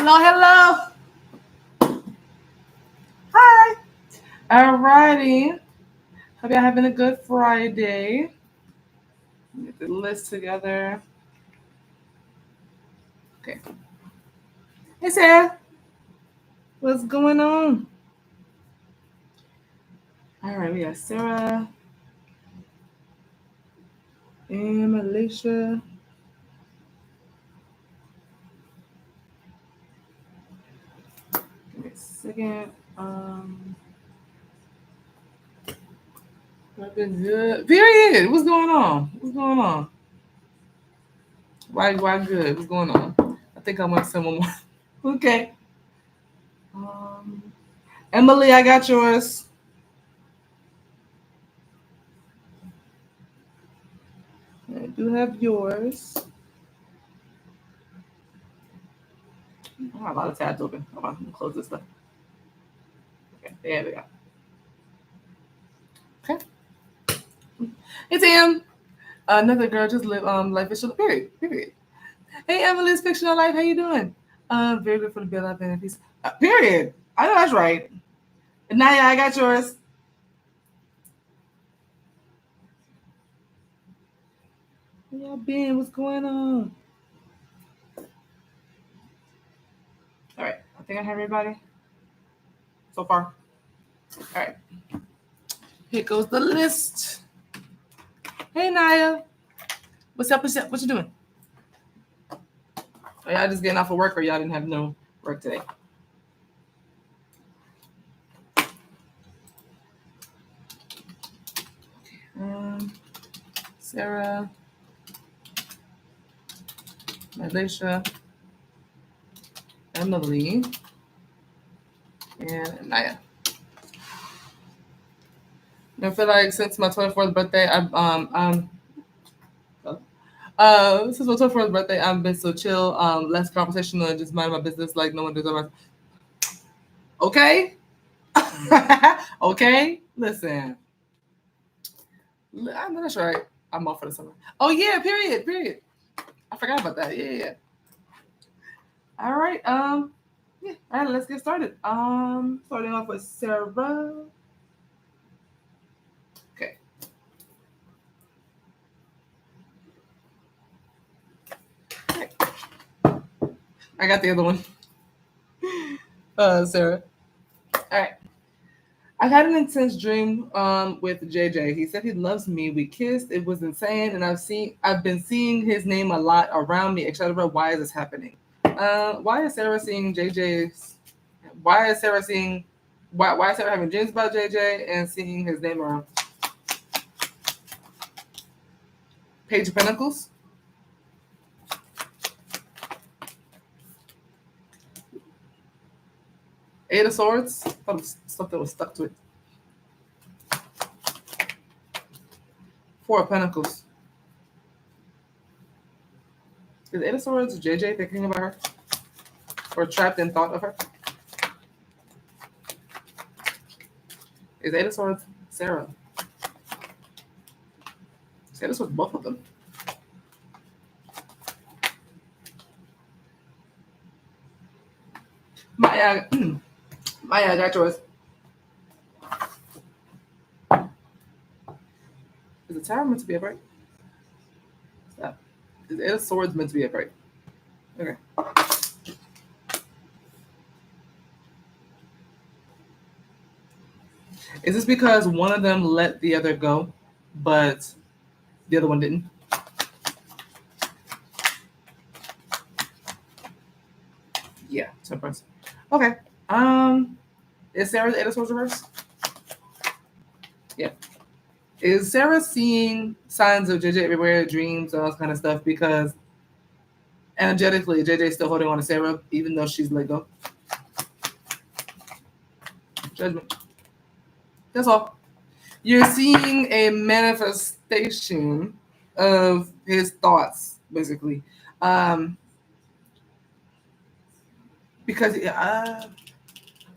Hello. Hi. Alrighty. Hope y'all having a good Friday. Get the list together. Okay. Hey Sarah. What's going on? Alright, we got Sarah and Alicia. Give me a second. I've been good. Period. What's going on? What's going on? Why good? What's going on? I think I want someone more. Okay. Um, Emily, I got yours. I do have yours. I have a lot of tabs open. Hold on, let me close this stuff. Okay, there we go. Okay. Hey Tim. Another girl just live life fictional period. Period. Hey Emily's fictional life, how you doing? Very good for the bill I've been in peace. Period. I know that's right. Naya, I got yours. Where y'all been? What's going on? All right. I think I have everybody so far. All right. Here goes the list. Hey Naya. What's up? What's up? What you doing? Are y'all just getting off of work or y'all didn't have no work today? Sarah, Alicia, Emily, and Naya. I feel like since my 24th birthday, since my 24th birthday, I've been so chill, less conversational, and just mind my business like no one deserves. Okay, okay. Listen, I know that's right. I'm off for the summer. Oh yeah, period, period. I forgot about that. Yeah. All right. Yeah. All right. Let's get started. Starting off with Sarah. Okay. I got the other one. Sarah. All right. I had an intense dream with JJ. He said he loves me. We kissed. It was insane, and I've been seeing his name a lot around me, etc. Why is this happening? Why is Sarah seeing JJ's? Why is Sarah seeing? Why is Sarah having dreams about JJ and seeing his name around? Page of Pentacles. Eight of Swords. I thought it was something was stuck to it. Four of Pentacles. Is Eight of Swords JJ thinking about her? Or trapped in thought of her? Is Eight of Swords Sarah? Say this with both of them. Maya, Maya, I got yours. Is the tower meant to be upright? Stop. Is the Swords meant to be upright? Okay. Is this because one of them let the other go, but the other one didn't? Yeah, Temperance. Okay. Is Sarah's Eight of Swords reverse? Yeah. Is Sarah seeing signs of JJ everywhere, dreams, all that kind of stuff? Because energetically, JJ's still holding on to Sarah, even though she's let go. Judgment. That's all. You're seeing a manifestation of his thoughts, basically. Because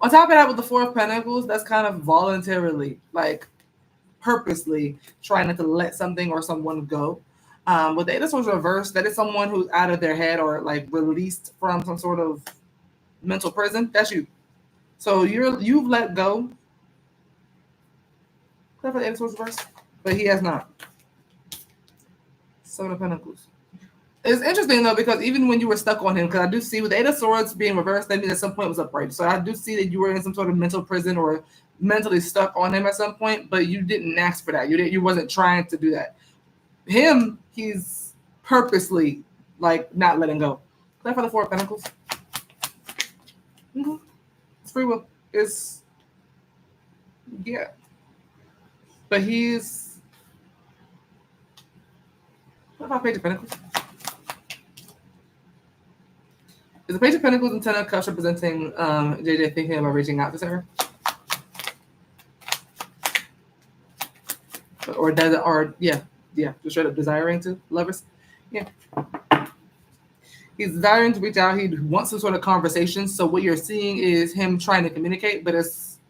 on top of that, with the Four of Pentacles, that's kind of voluntarily, like purposely trying not to let something or someone go. With the Eight of Swords reversed, that is someone who's out of their head or like released from some sort of mental prison. That's you. So you've let go. Except for the Eight of Swords reverse, but he has not. Seven of Pentacles. It's interesting though because even when you were stuck on him, because I do see with the Eight of Swords being reversed, that means at some point it was upright. So I do see that you were in some sort of mental prison or mentally stuck on him at some point, but you didn't ask for that. You wasn't trying to do that. Him, he's purposely like not letting go. Clap for the Four of Pentacles. Mm-hmm. It's free will. It's yeah, but he's. What about Page of Pentacles? Is the Page of Pentacles and Ten of Cups representing JJ thinking about reaching out to Sarah? Or does it, or yeah, just straight up desiring to lovers? Yeah. He's desiring to reach out. He wants some sort of conversation. So what you're seeing is him trying to communicate, but it's,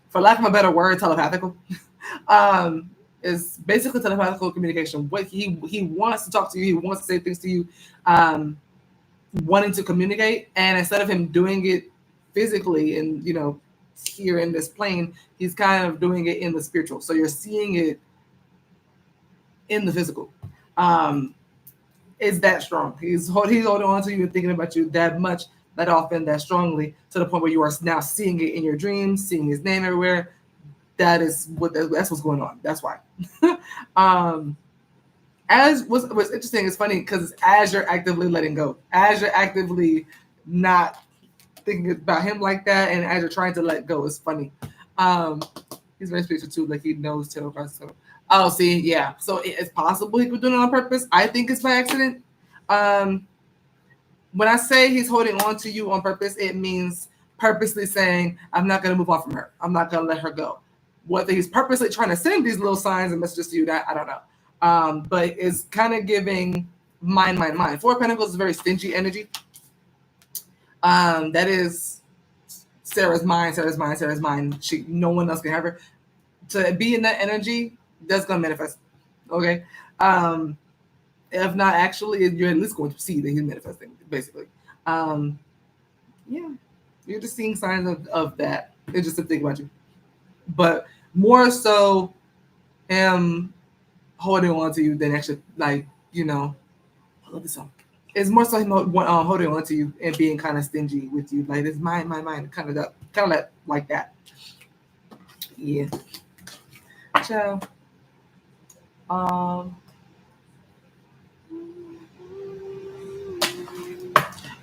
for lack of a better word, telepathical. Is basically telepathical communication. What he wants to talk to you, he wants to say things to you, wanting to communicate, and instead of him doing it physically and here in this plane, he's kind of doing it in the spiritual. So you're seeing it in the physical. Is that strong? He's holding on to you and thinking about you that much, that often, that strongly, to the point where you are now seeing it in your dreams, seeing his name everywhere. That's what's going on. That's why. As what's interesting, it's funny because as you're actively letting go, as you're actively not thinking about him like that, and as you're trying to let go, it's funny. He's very spiritual too, like he knows tarot cards. Oh, see, yeah. So it's possible he was doing it on purpose. I think it's by accident. When I say he's holding on to you on purpose, it means purposely saying, I'm not going to move on from her. I'm not going to let her go. Whether he's purposely trying to send these little signs and messages to you, that I don't know. But it's kind of giving mind. Four of Pentacles is very stingy energy. That is Sarah's mind. No one else can have her. To be in that energy, that's going to manifest. Okay. If not, actually, you're at least going to see that he's manifesting, basically. Yeah. You're just seeing signs of that. It's just a thing about you. But more so him holding on to you than actually, like, I love this song. It's more so him holding on to you and being kind of stingy with you. Like, it's mine, kind of like that. Yeah. Ciao.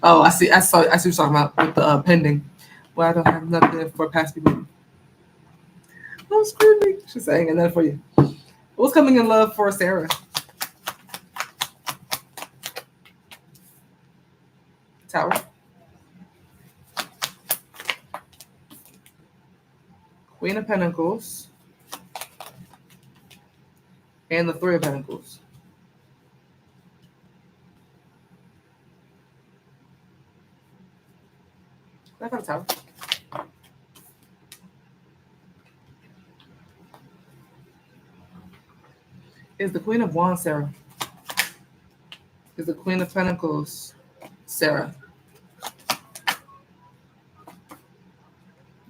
Oh, I see. I saw what you're talking about with the pending. Well, I don't have nothing for past people. Oh, screw me. She's saying, and then for you. What's coming in love for Sarah? Tower. Queen of Pentacles. And the Three of Pentacles. I got a tower. Is the Queen of Wands Sarah? Is the Queen of Pentacles Sarah?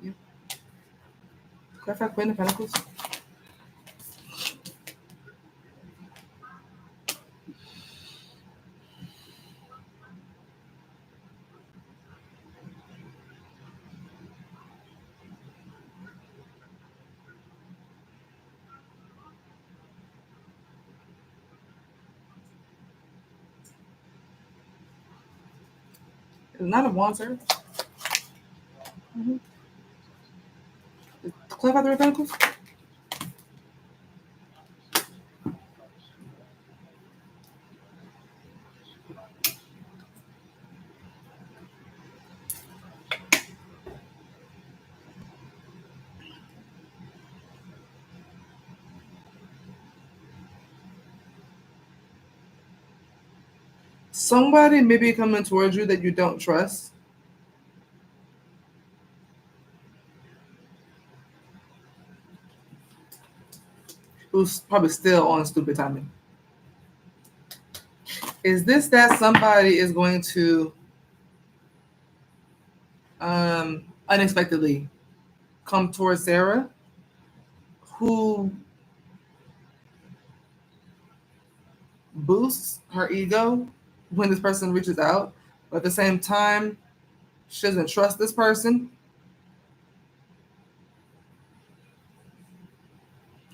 Yeah. Clarify Queen of Pentacles. None of Wands, sir. Mm-hmm. Clarify the Pentacles. Somebody may be coming towards you that you don't trust. Who's probably still on stupid timing. Is this that somebody is going to unexpectedly come towards Sarah, who boosts her ego when this person reaches out, but at the same time, she doesn't trust this person.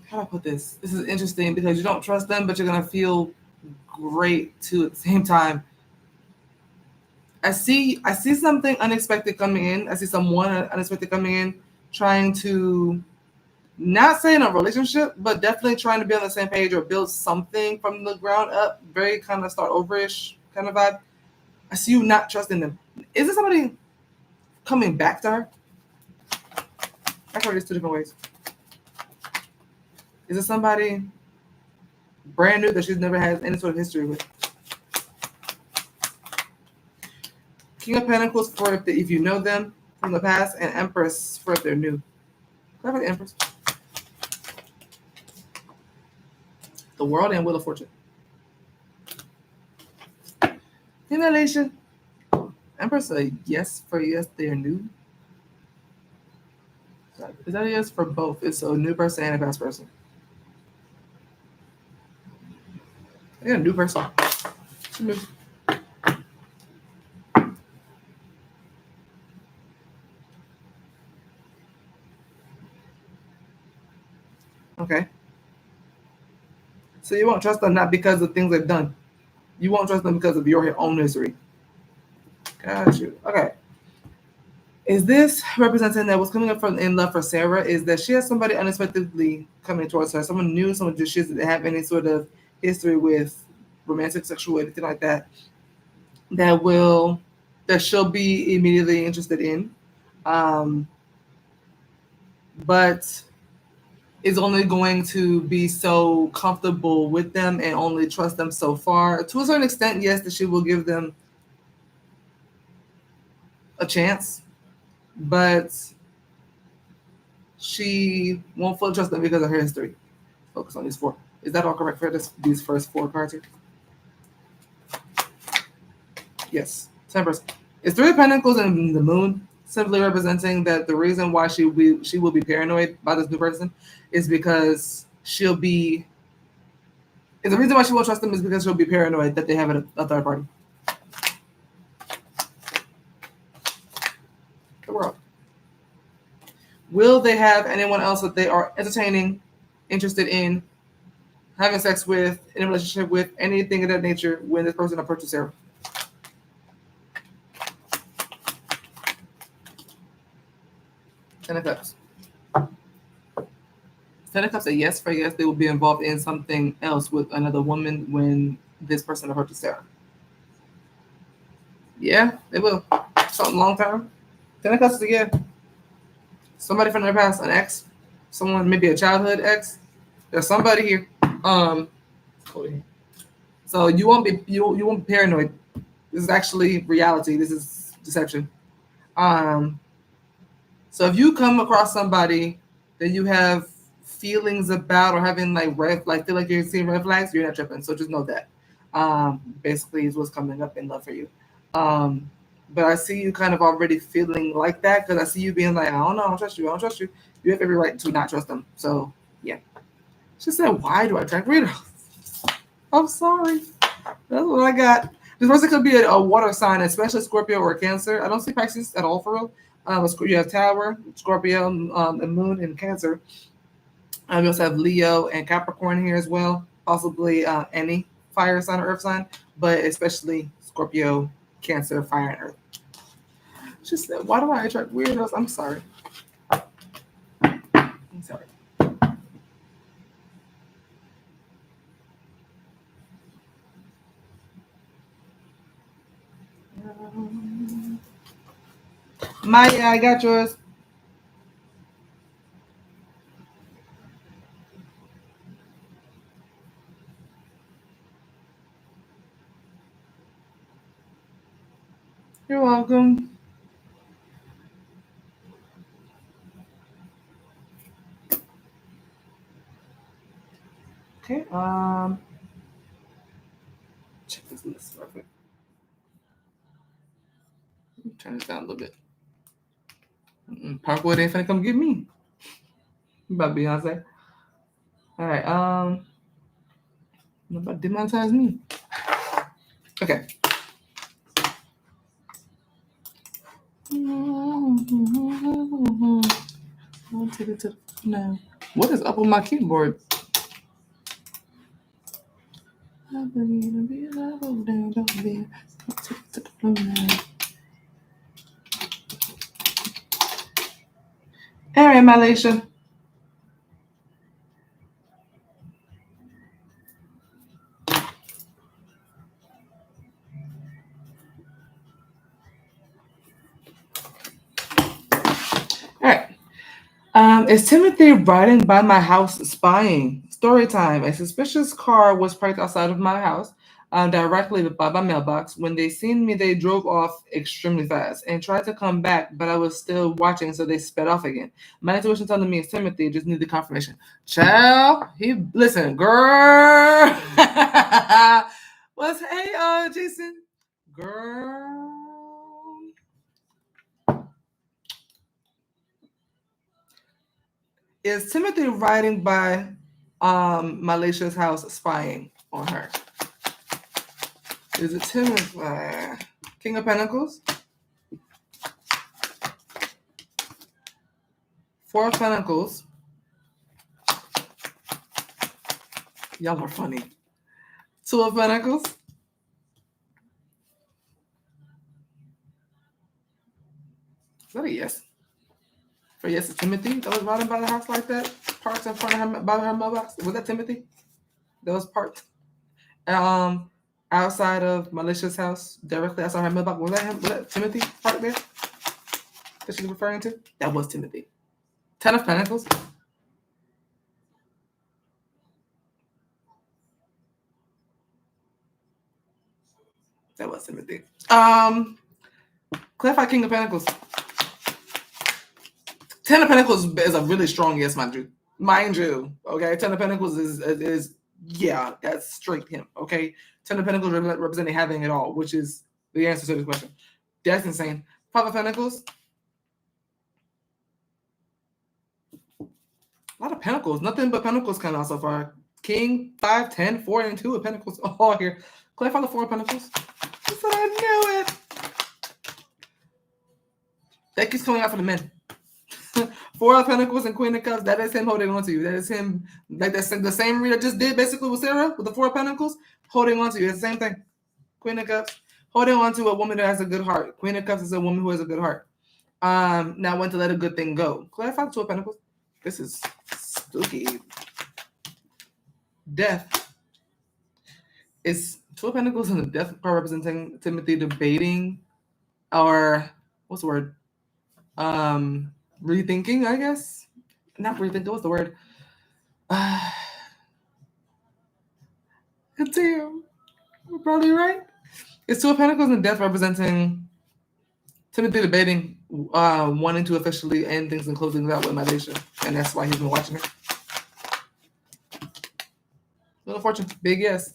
How do I put this? This is interesting because you don't trust them, but you're gonna feel great too at the same time. I see something unexpected coming in. I see someone unexpected coming in, trying to not say in a relationship, but definitely trying to be on the same page or build something from the ground up. Very kind of start overish kind of vibe. I see you not trusting them. Is it somebody coming back to her? I've heard this two different ways. Is it somebody brand new that she's never had any sort of history with? King of Pentacles for if you know them from the past, and Empress for if they're new. Cover the Empress. The World and Wheel of Fortune. Simulation. Empress a yes for yes, they're new. Is that a yes for both? It's a new person and a past person. I got a new person. Okay. So you won't trust them not because of things they've done. You won't trust them because of your own history. Got you. Okay. Is this representing that what's coming up from in love for Sarah is that she has somebody unexpectedly coming towards her, someone new, someone she doesn't have any sort of history with, romantic, sexual, anything like that, that she'll be immediately interested in, um, but is only going to be so comfortable with them and only trust them so far. To a certain extent, yes, that she will give them a chance, but she won't fully trust them because of her history. Focus on these four. Is that all correct for these first four cards here? Yes. 10%. It's Three of Pentacles and the Moon, simply representing that the reason why she will be paranoid by this new person is because she'll be. The reason why she won't trust them is because she'll be paranoid that they have a third party. The World. Will they have anyone else that they are entertaining, interested in, having sex with, in a relationship with, anything of that nature when this person approaches Sarah? Ten of Cups. Ten of Cups a yes for yes, they will be involved in something else with another woman when this person approaches Sarah. Yeah, they will. Something long term. Ten of Cups is a yeah. Somebody from their past, an ex, someone, maybe a childhood ex. There's somebody here. So you won't be paranoid. This is actually reality. This is deception. So if you come across somebody that you have feelings about or having feel like you're seeing red flags, you're not tripping. So just know that. Basically is what's coming up in love for you. But I see you kind of already feeling like that because I see you being like, I don't know, I don't trust you. I don't trust you. You have every right to not trust them. So yeah. She said, why do I attract weirdos? I'm sorry. That's what I got. This person could be a water sign, especially Scorpio or Cancer. I don't see Pisces at all for real. You have Tower, Scorpio, and Moon, and Cancer. We also have Leo and Capricorn here as well. Possibly any fire sign or earth sign, but especially Scorpio, Cancer, fire, and earth. She said, why do I attract weirdos? I'm sorry. I'm sorry. Maya, I got yours. You're welcome. Okay. Check this list real quick. Turn this down a little bit. Parkwood ain't finna come get me. About Beyonce. All right. About demonetize me. Okay. I'll take it to no. What is up on my keyboard? All right, Malaysia. All right. Is Timothy riding by my house spying? Story time. A suspicious car was parked outside of my house, directly by my mailbox. When they seen me, they drove off extremely fast and tried to come back, but I was still watching, so they sped off again. My intuition telling me it's Timothy. Just need the confirmation. Child, listen, girl. What's hey, Jason, girl. Is Timothy riding by Malaysia's house spying on her? Is it Timothy? King of Pentacles? Four of Pentacles. Y'all are funny. Two of Pentacles. Is that a yes? For yes, it's Timothy that was riding by the house like that? Parked in front of her, by her mailbox? Was that Timothy? That was parked outside of Malaysia's house, directly outside her mailbox. Was that him? Was that Timothy parked there that she's referring to? That was Timothy. Ten of Pentacles. That was Timothy. Clarify King of Pentacles. Ten of Pentacles is a really strong yes, mind you. Mind you, okay? Ten of Pentacles is yeah, that's straight him, okay? Ten of Pentacles representing having it all, which is the answer to this question. That's insane. Five of Pentacles. A lot of Pentacles. Nothing but Pentacles coming out so far. King, 5, 10, 4, and 2 of Pentacles all here. Clarify the 4 of Pentacles. I said I knew it. That keeps coming out for the men. Four of Pentacles and Queen of Cups. That is him holding on to you. That is him. Like that's the same read I just did basically with Sarah with the Four of Pentacles holding on to you. It's the same thing. Queen of Cups holding on to a woman that has a good heart. Queen of Cups is a woman who has a good heart. Now when to let a good thing go. Clarify the Two of Pentacles. This is spooky. Death. It's Two of Pentacles and the Death card representing Timothy debating or what's the word? Rethinking, I guess. Not rethinking, what's the word? Damn. We're probably right. It's Two of Pentacles and Death representing Timothy debating, wanting to officially end things and closing out with Malaysia. And that's why he's been watching it. Little Fortune, big yes.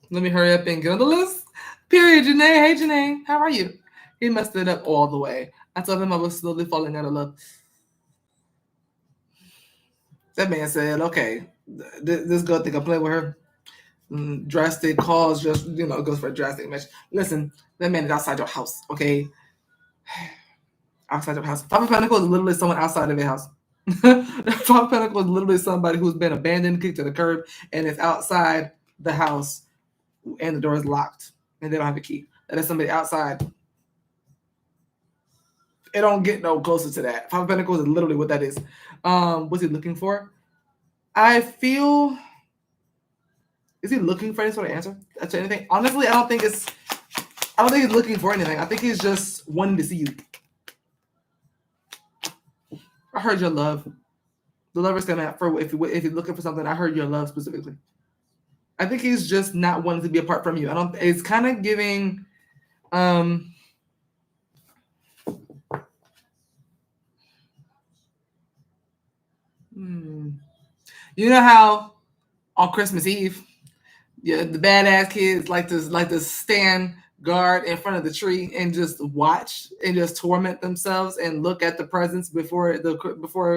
Let me hurry up and get on the list. Period, Janae. Hey, Janae. How are you? He messed it up all the way. I told him I was slowly falling out of love. That man said, okay, this girl think I'm playing with her. Drastic calls, just, goes for a drastic match. Listen, that man is outside your house, okay? Outside your house. Five of Pentacles is literally someone outside of your house. Five of Pentacles is literally somebody who's been abandoned, kicked to the curb, and is outside the house, and the door is locked, and they don't have a key. That is somebody outside. It don't get no closer to that. Five of Pentacles is literally what that is. What's he looking for? I feel... Is he looking for any sort of answer to anything? Honestly, I don't think he's looking for anything. I think he's just wanting to see you. I heard your love. The lover's gonna for if you're looking for something. I heard your love specifically. I think he's just not wanting to be apart from you. It's kind of giving. You know how on Christmas Eve, yeah, the badass kids like to stand guard in front of the tree and just watch and just torment themselves and look at the presents before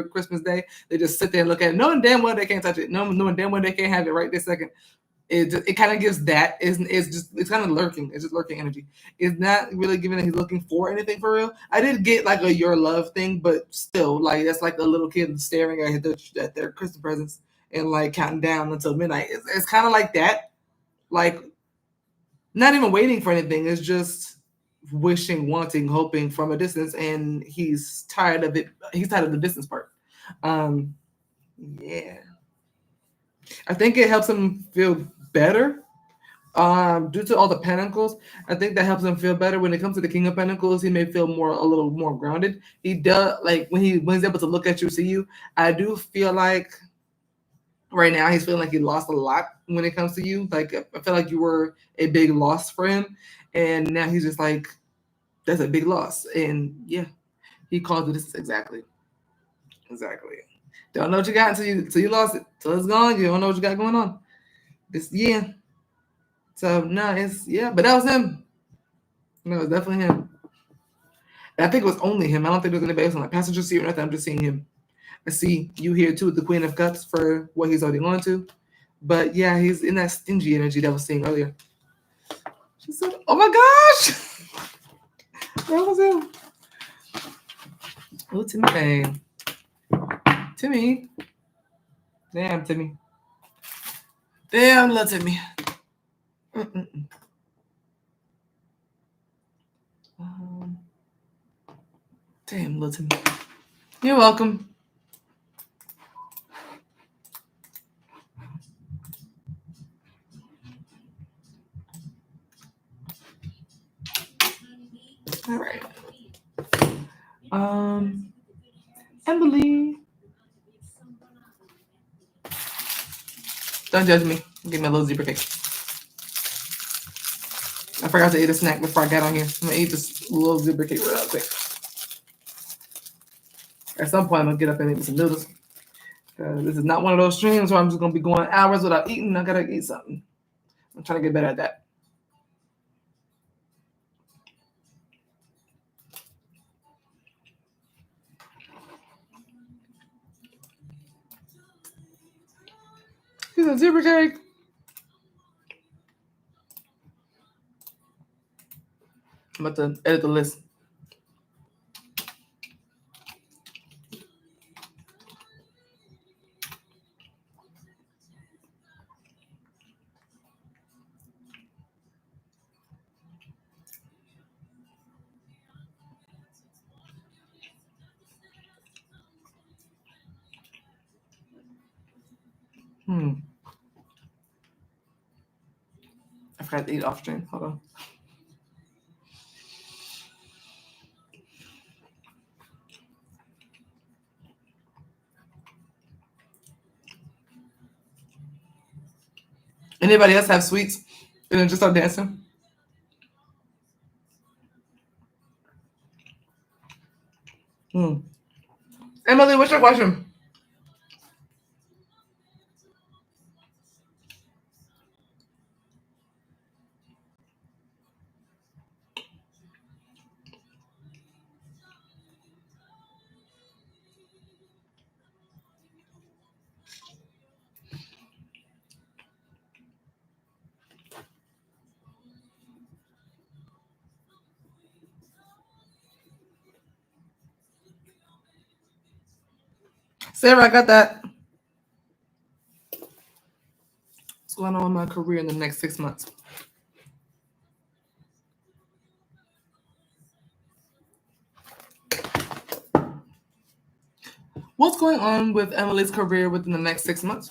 Christmas Day. They just sit there and look at it, knowing damn well they can't touch it, knowing damn well they can't have it right this second. It kind of gives that it's kind of lurking. It's just lurking energy. It's not really giving that he's looking for anything for real. I did get like a your love thing, but still, like that's like a little kid staring at their Christmas presents and like counting down until midnight. It's kind of like that, like not even waiting for anything. It's just wishing, wanting, hoping from a distance, and he's tired of it. He's tired of the distance part. Yeah, I think it helps him feel better due to all the pentacles. I think that helps him feel better. When it comes to the King of Pentacles, he may feel a little more grounded. He does, like when he's able to look at you, see you. I do feel like right now he's feeling like he lost a lot when it comes to you. Like I feel like you were a big loss for him, and now he's just like, that's a big loss. And yeah, he calls it this exactly. Don't know what you got until you lost it. Till it's gone, you don't know what you got going on. Yeah. So no, but that was him. No, it was definitely him. And I think it was only him. I don't think there was anybody else on the passenger seat or nothing. I'm just seeing him. I see you here too with the Queen of Cups for what he's already on to. But yeah, he's in that stingy energy that I was seeing earlier. She said, oh my gosh! That was him. Oh, Timmy Payne. Timmy. Damn, Timmy. Damn, little Timmy. Damn, little Timmy. You're welcome. All right. Emily. Don't judge me. Give me a little zebra cake. I forgot to eat a snack before I got on here. I'm gonna eat this little zebra cake real quick. At some point, I'm gonna get up and eat some noodles. This is not one of those streams where I'm just gonna be going hours without eating. I gotta eat something. I'm trying to get better at that. Here's a zebra cake. I'm about to edit the list. I forgot to eat off stream. Hold on. Anybody else have sweets and then just start dancing? Emily, what's your question? Sarah, I got that. What's going on in my career in the next 6 months? What's going on with Emily's career within the next 6 months?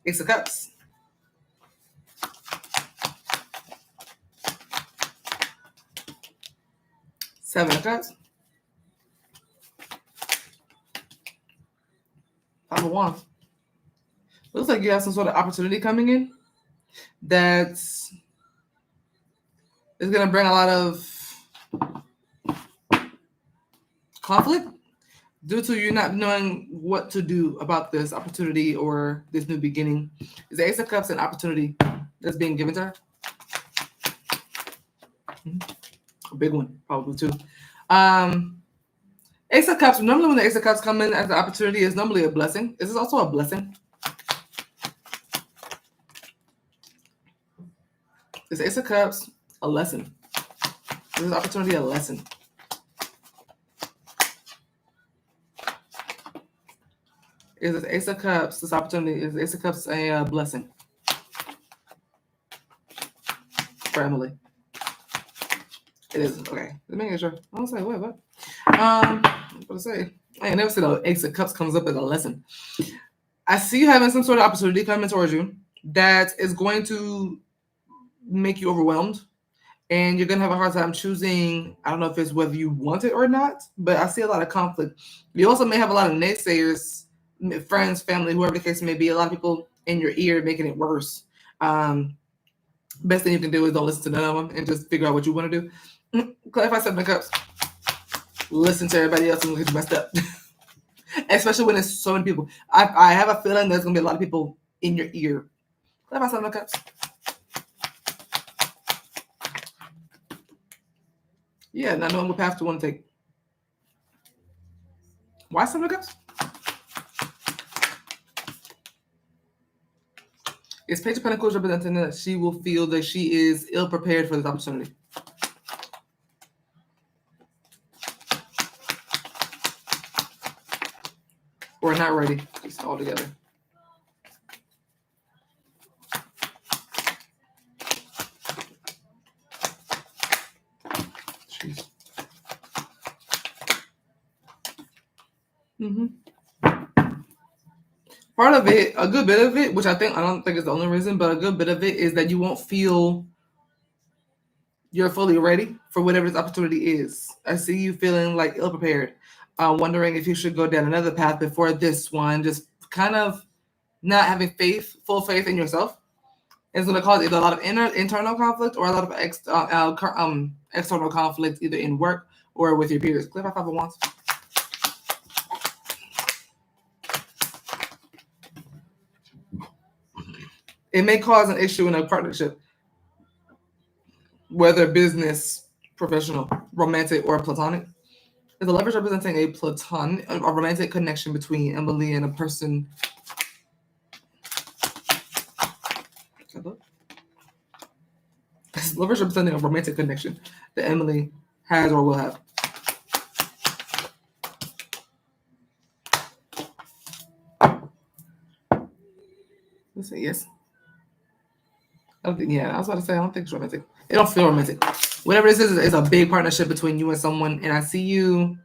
Ace of Cups. Seven of Cups. Five of Wands. Looks like you have some sort of opportunity coming in that's is going to bring a lot of conflict. due to you not knowing what to do about this opportunity or this new beginning. Is the Ace of Cups an opportunity that's being given to her? A big one, probably too. Ace of Cups, normally when the Ace of Cups come in as an opportunity, is normally a blessing. Is this also a blessing? Is Ace of Cups a lesson? Is this opportunity a lesson? Is this Ace of Cups, this opportunity, is Ace of Cups a blessing for Emily? It is. Okay. Just making sure. I was like, wait, what? I'm going to say, I ain't never said an Ace of Cups comes up as a lesson. I see you having some sort of opportunity coming towards you that is going to make you overwhelmed. And you're going to have a hard time choosing. I don't know if it's whether you want it or not, but I see a lot of conflict. You also may have a lot of naysayers, friends, family, whoever the case may be, a lot of people in your ear making it worse. Best thing you can do is don't listen to none of them and just figure out what you want to do. Clarify 7 of Cups. Listen to everybody else and get you messed up. Especially when there's so many people. I have a feeling there's going to be a lot of people in your ear. Clarify 7 of Cups. Yeah, not knowing what path to want to take. Why 7 of Cups? Is Page of Pentacles representing that she will feel that she is ill-prepared for this opportunity? Or not ready, just all together. Jeez. Part of it, a good bit of it, which I don't think is the only reason, but a good bit of it is that you won't feel you're fully ready for whatever this opportunity is. I see you feeling like ill-prepared, wondering if you should go down another path before this one, just kind of not having full faith in yourself. It's going to cause either a lot of internal conflict or a lot of external conflict, either in work or with your peers. Cliff, I 5 of Wands. It may cause an issue in a partnership, whether business, professional, romantic, or platonic. Is the Lovers representing a romantic connection between Emily and a person? Is Lovers representing a romantic connection that Emily has or will have? Let's say yes. I don't think. Yeah, I was about to say I don't think it's romantic. It don't feel romantic. Whatever this is a big partnership between you and someone, and I see you.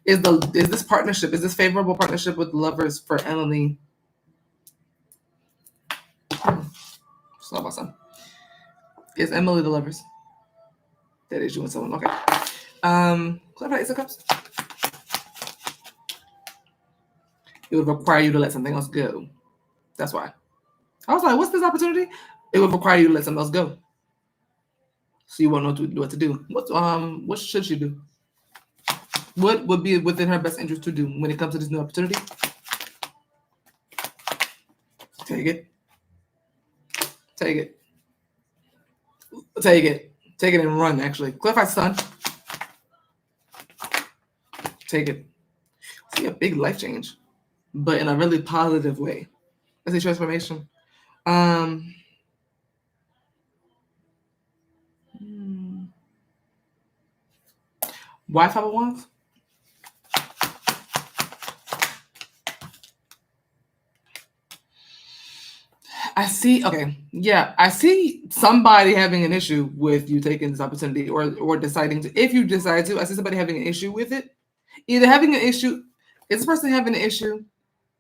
Is this partnership? Is this favorable partnership with Lovers for Emily? It's not about son. Is Emily the Lovers? That is you and someone. Okay. Clarify Ace of Cups. It would require you to let something else go. That's why. I was like, what's this opportunity? It would require you to let something else go. So you won't know what to do. What should she do? What would be within her best interest to do when it comes to this new opportunity? Take it. Take it. Take it. Take it and run, actually. Clarify Sun. Take it. See a big life change, but in a really positive way. I see transformation. Why 5 of Wands? I see. Okay, yeah, I see somebody having an issue with you taking this opportunity or deciding to. If you decide to, I see somebody having an issue with it. Either having an issue, is this person having an issue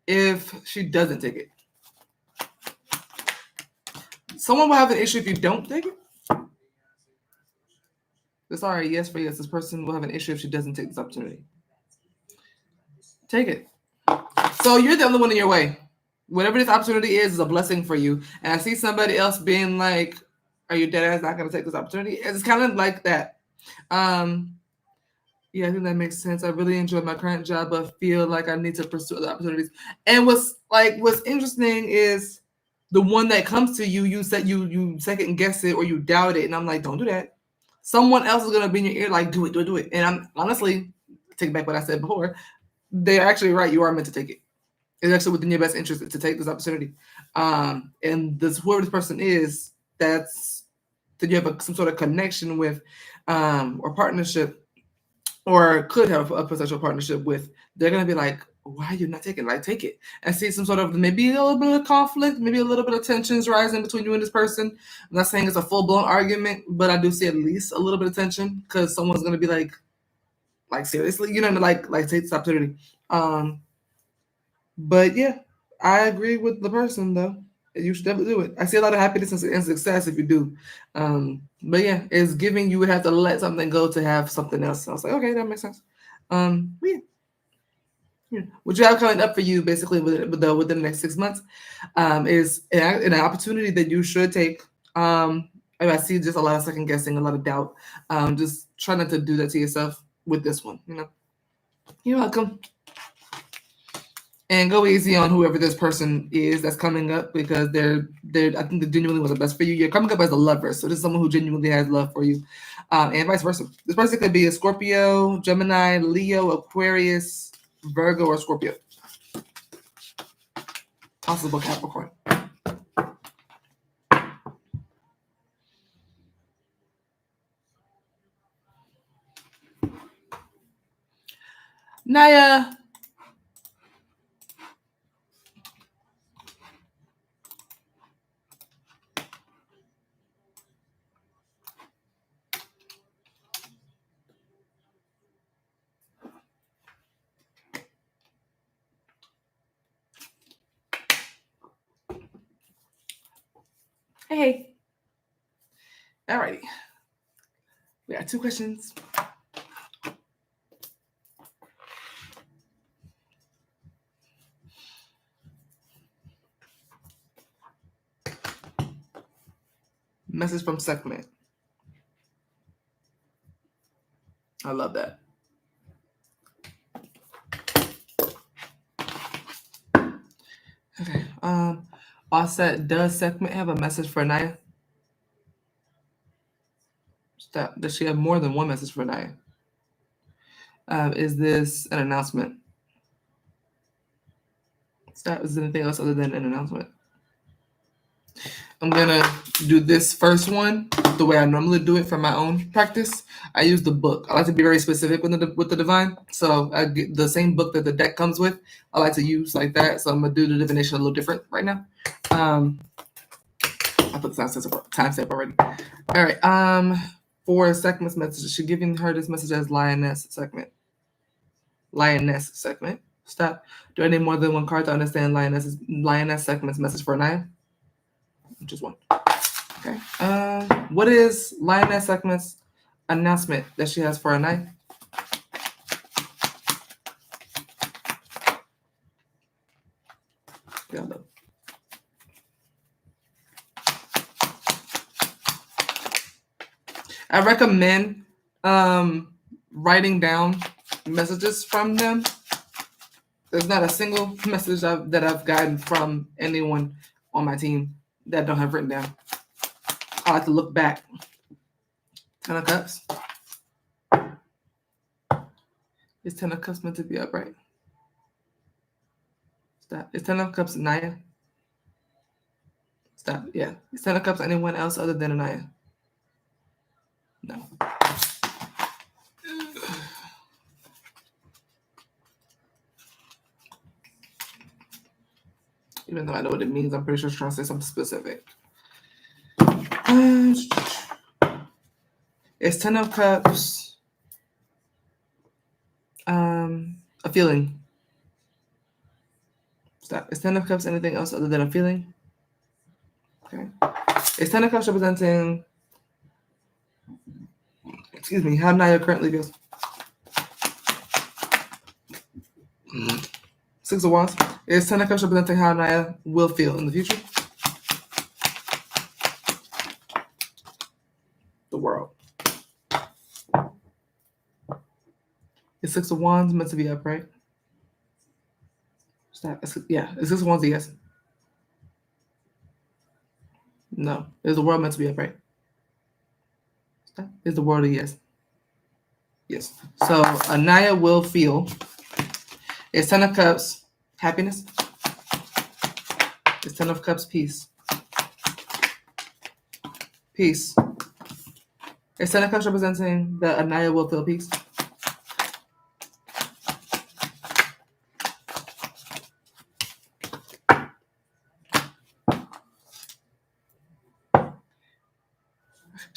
if she doesn't take it? Someone will have an issue if you don't take it. Sorry, yes for yes. This person will have an issue if she doesn't take this opportunity. Take it. So you're the only one in your way. Whatever this opportunity is a blessing for you. And I see somebody else being like, are you dead ass not going to take this opportunity? It's kind of like that. Yeah, I think that makes sense. I really enjoy my current job, but feel like I need to pursue other opportunities. And what's interesting is the one that comes to you, you said you second guess it or you doubt it, and I'm like, don't do that. Someone else is gonna be in your ear, like, do it, do it, do it. And I'm honestly take back what I said before. They're actually right. You are meant to take it. It's actually within your best interest to take this opportunity. And this whoever this person is, that you have some sort of connection with, or partnership, or could have a potential partnership with, they're gonna be like, why are you not taking it? Like, take it. And see some sort of maybe a little bit of conflict, maybe a little bit of tensions rising between you and this person. I'm not saying it's a full blown argument, but I do see at least a little bit of tension because someone's gonna be like seriously, like take this opportunity. But yeah, I agree with the person though. You should definitely do it. I see a lot of happiness and success if you do. But yeah, it's giving you would have to let something go to have something else. I was like, okay, that makes sense. Yeah. Yeah. What you have coming up for you basically within the next 6 months is an opportunity that you should take. And I see just a lot of second guessing, a lot of doubt. Just try not to do that to yourself with this one. You're welcome. And go easy on whoever this person is that's coming up because they're I think they genuinely want the best for you. You're coming up as a lover, so this is someone who genuinely has love for you, and vice versa. This person could be a Scorpio, Gemini, Leo, Aquarius, Virgo, or Scorpio. Possible Capricorn. Naya. Hey. Alrighty. We got 2 questions. Message from Segment. I love that. Okay. Offset, does Segment have a message for Naya? Does she have more than one message for Naya? Is this an announcement? Stop. Is there anything else other than an announcement? I'm gonna do this first one the way I normally do it for my own practice. I use the book. I like to be very specific with the divine, so I get the same book that the deck comes with. I like to use like that, so I'm gonna do the divination a little different right now. I put the timestamp already. All right. For Segment's message, is she giving her this message as Lioness Segment? Lioness Segment. Stop. Do I need more than one card to understand Lioness Segment's message for Naya? Just one. Okay. What is Lioness Segment's announcement that she has for a night? Yeah, look. I recommend writing down messages from them. There's not a single message that I've gotten from anyone on my team that I don't have written down. I like to look back. 10 of Cups. Is 10 of Cups meant to be upright? Stop. Is 10 of Cups Naya? Stop. Yeah. Is 10 of Cups anyone else other than Naya? No. Even though I know what it means, I'm pretty sure it's trying to say something specific. Is 10 of Cups a feeling? Stop. Is 10 of Cups anything else other than a feeling? Okay. Is 10 of Cups representing, how Naya currently feels? 6 of Wands. Is 10 of Cups representing how Naya will feel in the future? The World. Six of Wands meant to be upright? Yeah, is Six of Wands a yes? No. Is the world meant to be upright? Is the world a yes? Yes. So Anaya will feel. Is Ten of Cups happiness? Is Ten of Cups peace? Peace. Is Ten of Cups representing that Anaya will feel peace?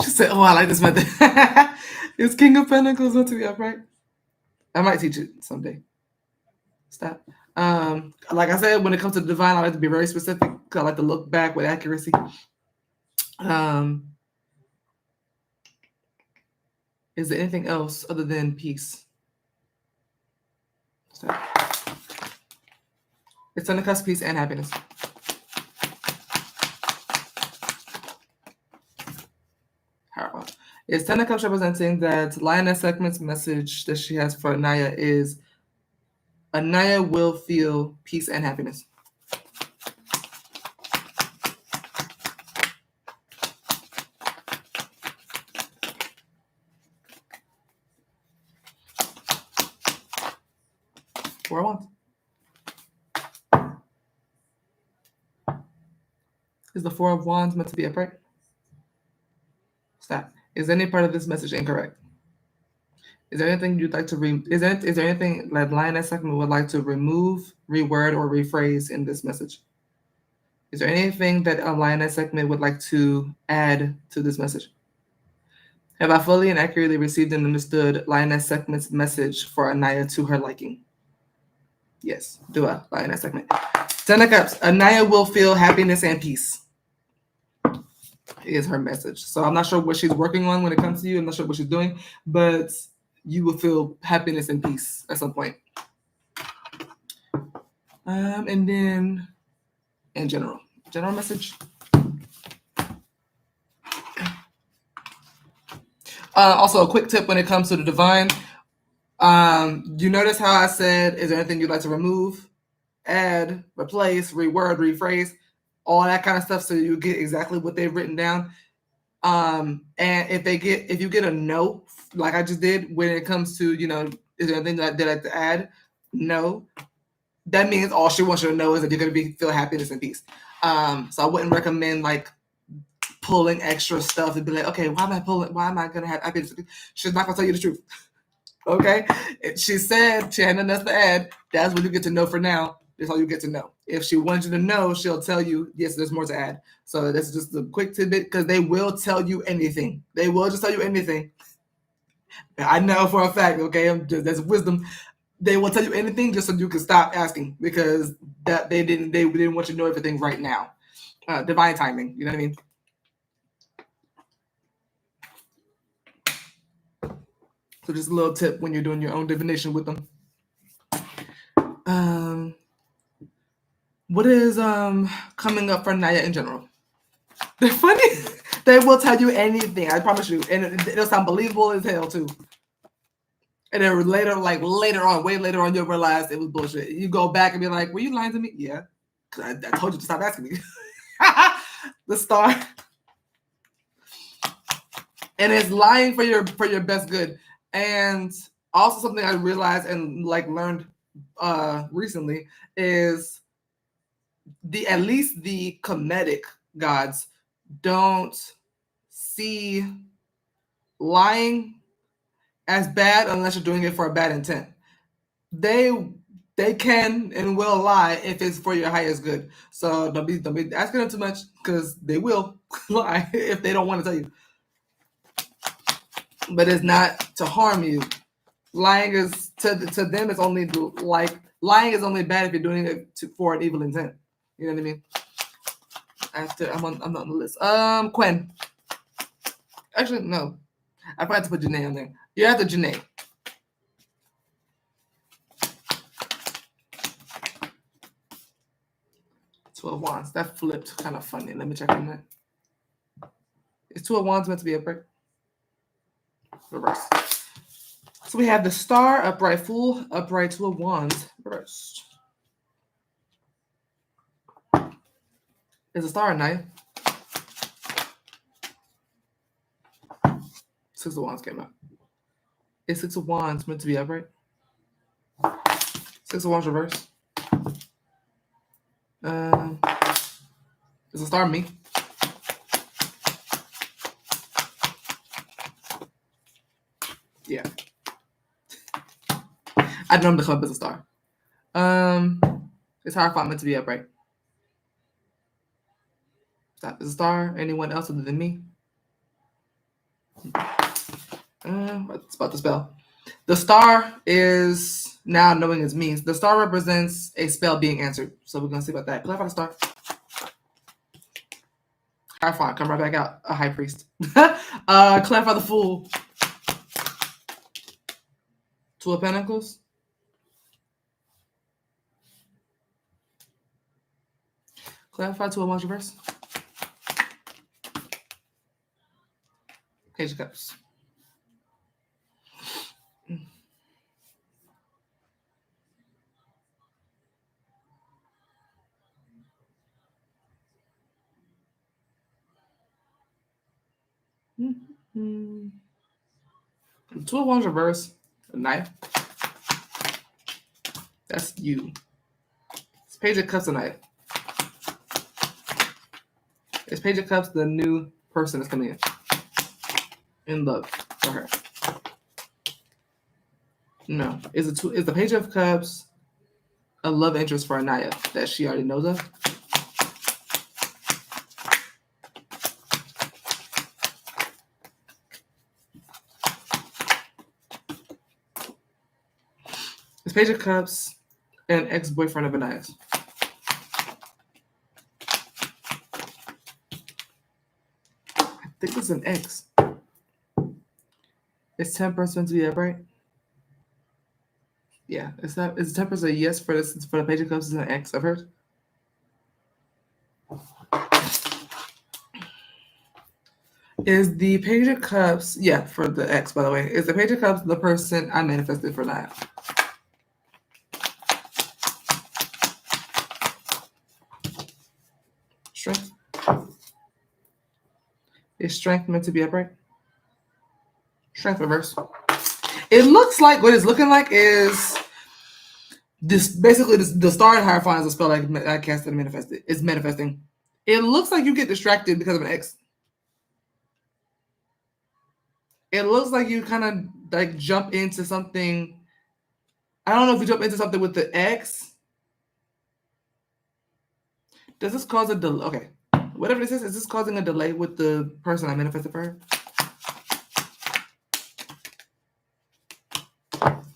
She said, "Oh, I like this method." Is King of Pentacles meant to be upright? I might teach it someday. Stop. Like I said, when it comes to the divine, I like to be very specific. I like to look back with accuracy. Is there anything else other than peace? Stop. It's Ten of Cups, peace, and happiness. Is Ten of Cups representing that Lioness Segment's message that she has for Anaya is Anaya will feel peace and happiness? Four of Wands. Is the Four of Wands meant to be upright? Stop. Is any part of this message incorrect? Is there anything you'd like to is there anything that Lioness Segment would like to remove, reword, or rephrase in this message? Is there anything that a Lioness Segment would like to add to this message? Have I fully and accurately received and understood Lioness Segment's message for Anaya to her liking? Yes. Do I, Lioness Segment? Ten of Cups. Anaya will feel happiness and peace. Is her message. So I'm not sure what she's working on when it comes to you. I'm not sure what she's doing, but you will feel happiness and peace at some point. And then in general message. Also, a quick tip when it comes to the divine. You notice how I said, is there anything you'd like to remove, add, replace, reword, rephrase, all that kind of stuff, so you get exactly what they've written down. And if you get a no, like I just did, when it comes to, is there anything that I'd like to add? No. That means all she wants you to know is that you're going to feel happiness and peace. So I wouldn't recommend like pulling extra stuff and be like, okay, why am I going to have happiness? She's not going to tell you the truth. Okay. She said she had nothing else to add. That's what you get to know for now. That's all you get to know. If she wants you to know, she'll tell you, yes, there's more to add. So that's just a quick tidbit, because they will tell you anything. They will just tell you anything. I know for a fact, okay, that's wisdom. They will tell you anything just so you can stop asking, because they didn't want you to know everything right now. Divine timing, you know what I mean? So just a little tip when you're doing your own divination with them. What is coming up for Naya in general? They're funny. They will tell you anything, I promise you, and it'll sound believable as hell too. And then later on, way later on, you'll realize it was bullshit. You go back and be like, "Were you lying to me?" Yeah, I told you to stop asking me. The star, and it's lying for your best good. And also something I realized and learned recently is at least the Kemetic gods don't see lying as bad unless you're doing it for a bad intent. They can and will lie if it's for your highest good. So don't be asking them too much, because they will lie if they don't want to tell you. But it's not to harm you. Lying is to them. It's only lying is only bad if you're doing it for an evil intent. You know what I mean? After I'm on the list. Quinn. Actually, no. I forgot to put Janae on there. You're after Janae. Two of Wands. That flipped kind of funny. Let me check on that. Is Two of Wands meant to be a break? Reverse. So we have the Star, Upright Fool, Upright Two of Wands, reversed. Is a Star a Knight? Six of Wands came out. Is Six of Wands meant to be upright? Six of Wands reverse. Is a Star me? Yeah. I know him to come up as a Star. Is Hierophant meant to be upright? Stop. Is a Star anyone else other than me? What's about the spell? The Star is now knowing it's me. The Star represents a spell being answered. So we're gonna see about that. Clarify the Star. Hierophant, come right back out. A High Priest. Clarify the Fool. Two of Pentacles. Clarify Two of Wands reverse. Page of Cups. Mm-hmm. Two of Wands reverse. A knife. That's you. It's Page of Cups a knife. It's Page of Cups, the new person that's coming in love for her. No. Is the Page of Cups a love interest for Anaya that she already knows of? Is Page of Cups an ex-boyfriend of Anaya's? I think it's an ex. Is Temperance meant to be upright? Yeah. Is Temperance a yes for the Page of Cups is an ex of hers? Is the Page of Cups, yeah, for the ex, by the way, is the Page of Cups the person I manifested for Naya? Strength. Is Strength meant to be upright? Strength reverse. It looks like what it's looking like is this basically the Star and Hierophant is a spell I cast and manifested. It's manifesting. It looks like you get distracted because of an ex. It looks like you kind of like jump into something. I don't know if you jump into something with the ex. Does this cause a delay? Okay. Whatever this is this causing a delay with the person I manifested for her?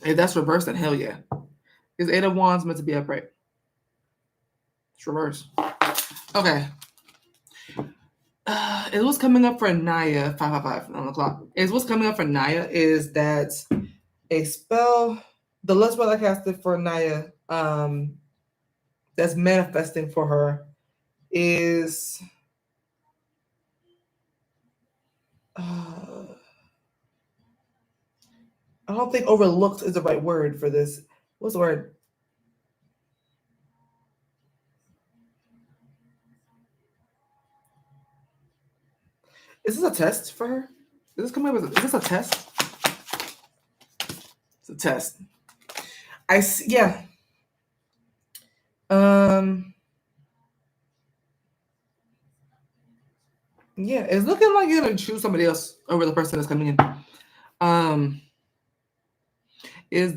If that's reversed, then hell yeah. Is Eight of Wands meant to be upright? It's reversed. Okay. Is what's coming up for Naya, 555 on the clock. Is what's coming up for Naya is that a spell, the last spell I casted for Naya, that's manifesting for her is I don't think overlooked is the right word for this. What's the word? Is this a test for her? Is this coming up as is this a test? It's a test. I see, yeah. Yeah, it's looking like you're gonna choose somebody else over the person that's coming in. Is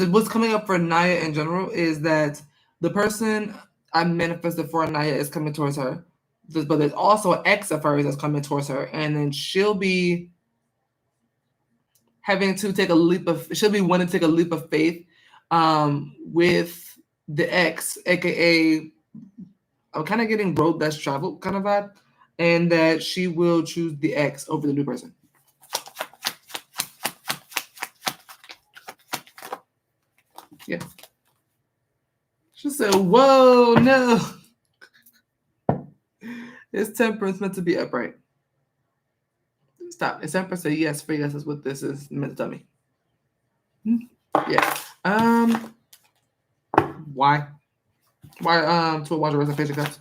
it what's coming up for Naya in general is that the person I manifested for Naya is coming towards her, but there's also an ex of hers that's coming towards her, and then she'll be having to take a leap of she'll be wanting to take a leap of faith with the ex, aka I'm kind of getting road less traveled kind of vibe, and that she will choose the ex over the new person. Yeah. She said, whoa, no. Is Temperance meant to be upright? Stop. It's 7% yes for yes is what this is meant to tell me. Yeah. Why? Why 2 of Wands reverse and Page of Cups?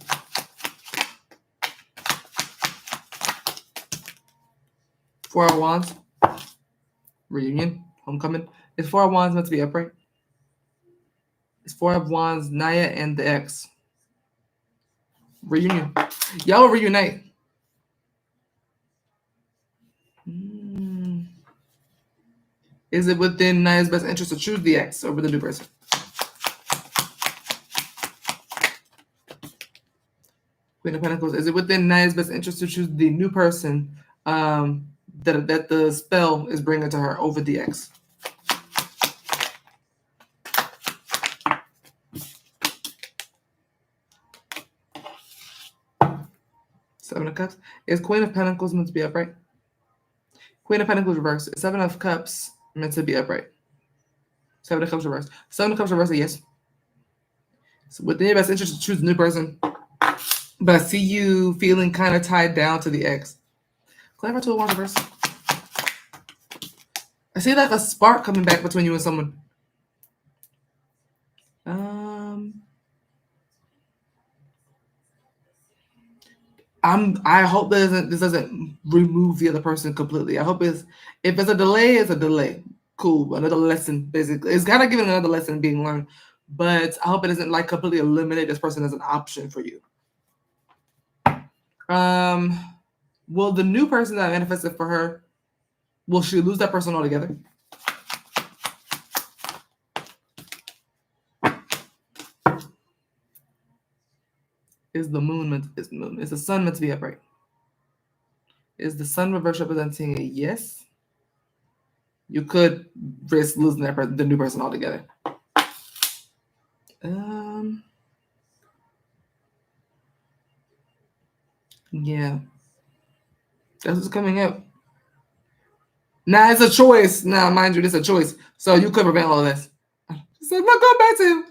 Four of Wands. Reunion. Homecoming. Is 4 of Wands meant to be upright? It's 4 of Wands, Naya, and the ex. Reunion. Y'all will reunite. Is it within Naya's best interest to choose the ex over the new person? Queen of Pentacles. Is it within Naya's best interest to choose the new person that the spell is bringing to her over the ex? Seven of Cups. Is Queen of Pentacles meant to be upright? Queen of Pentacles reversed. Is 7 of Cups meant to be upright? 7 of Cups reversed. 7 of Cups reversed, yes. So within your best interest to choose a new person, but I see you feeling kind of tied down to the ex. Clever to a Wands reverse. I see like a spark coming back between you and someone. I hope this doesn't remove the other person completely. I hope if it's a delay, it's a delay. Cool, another lesson basically. It's kind of giving another lesson being learned, but I hope it doesn't like completely eliminate this person as an option for you. Will the new person that manifested for her, will she lose that person altogether? Is the sun meant to be upright? Is the sun reverse representing a yes? You could risk losing the new person altogether. Yeah. That's what's coming up. Nah, it's a choice. Nah, mind you, this is a choice. So you could prevent all of this. So I'm not going back to him.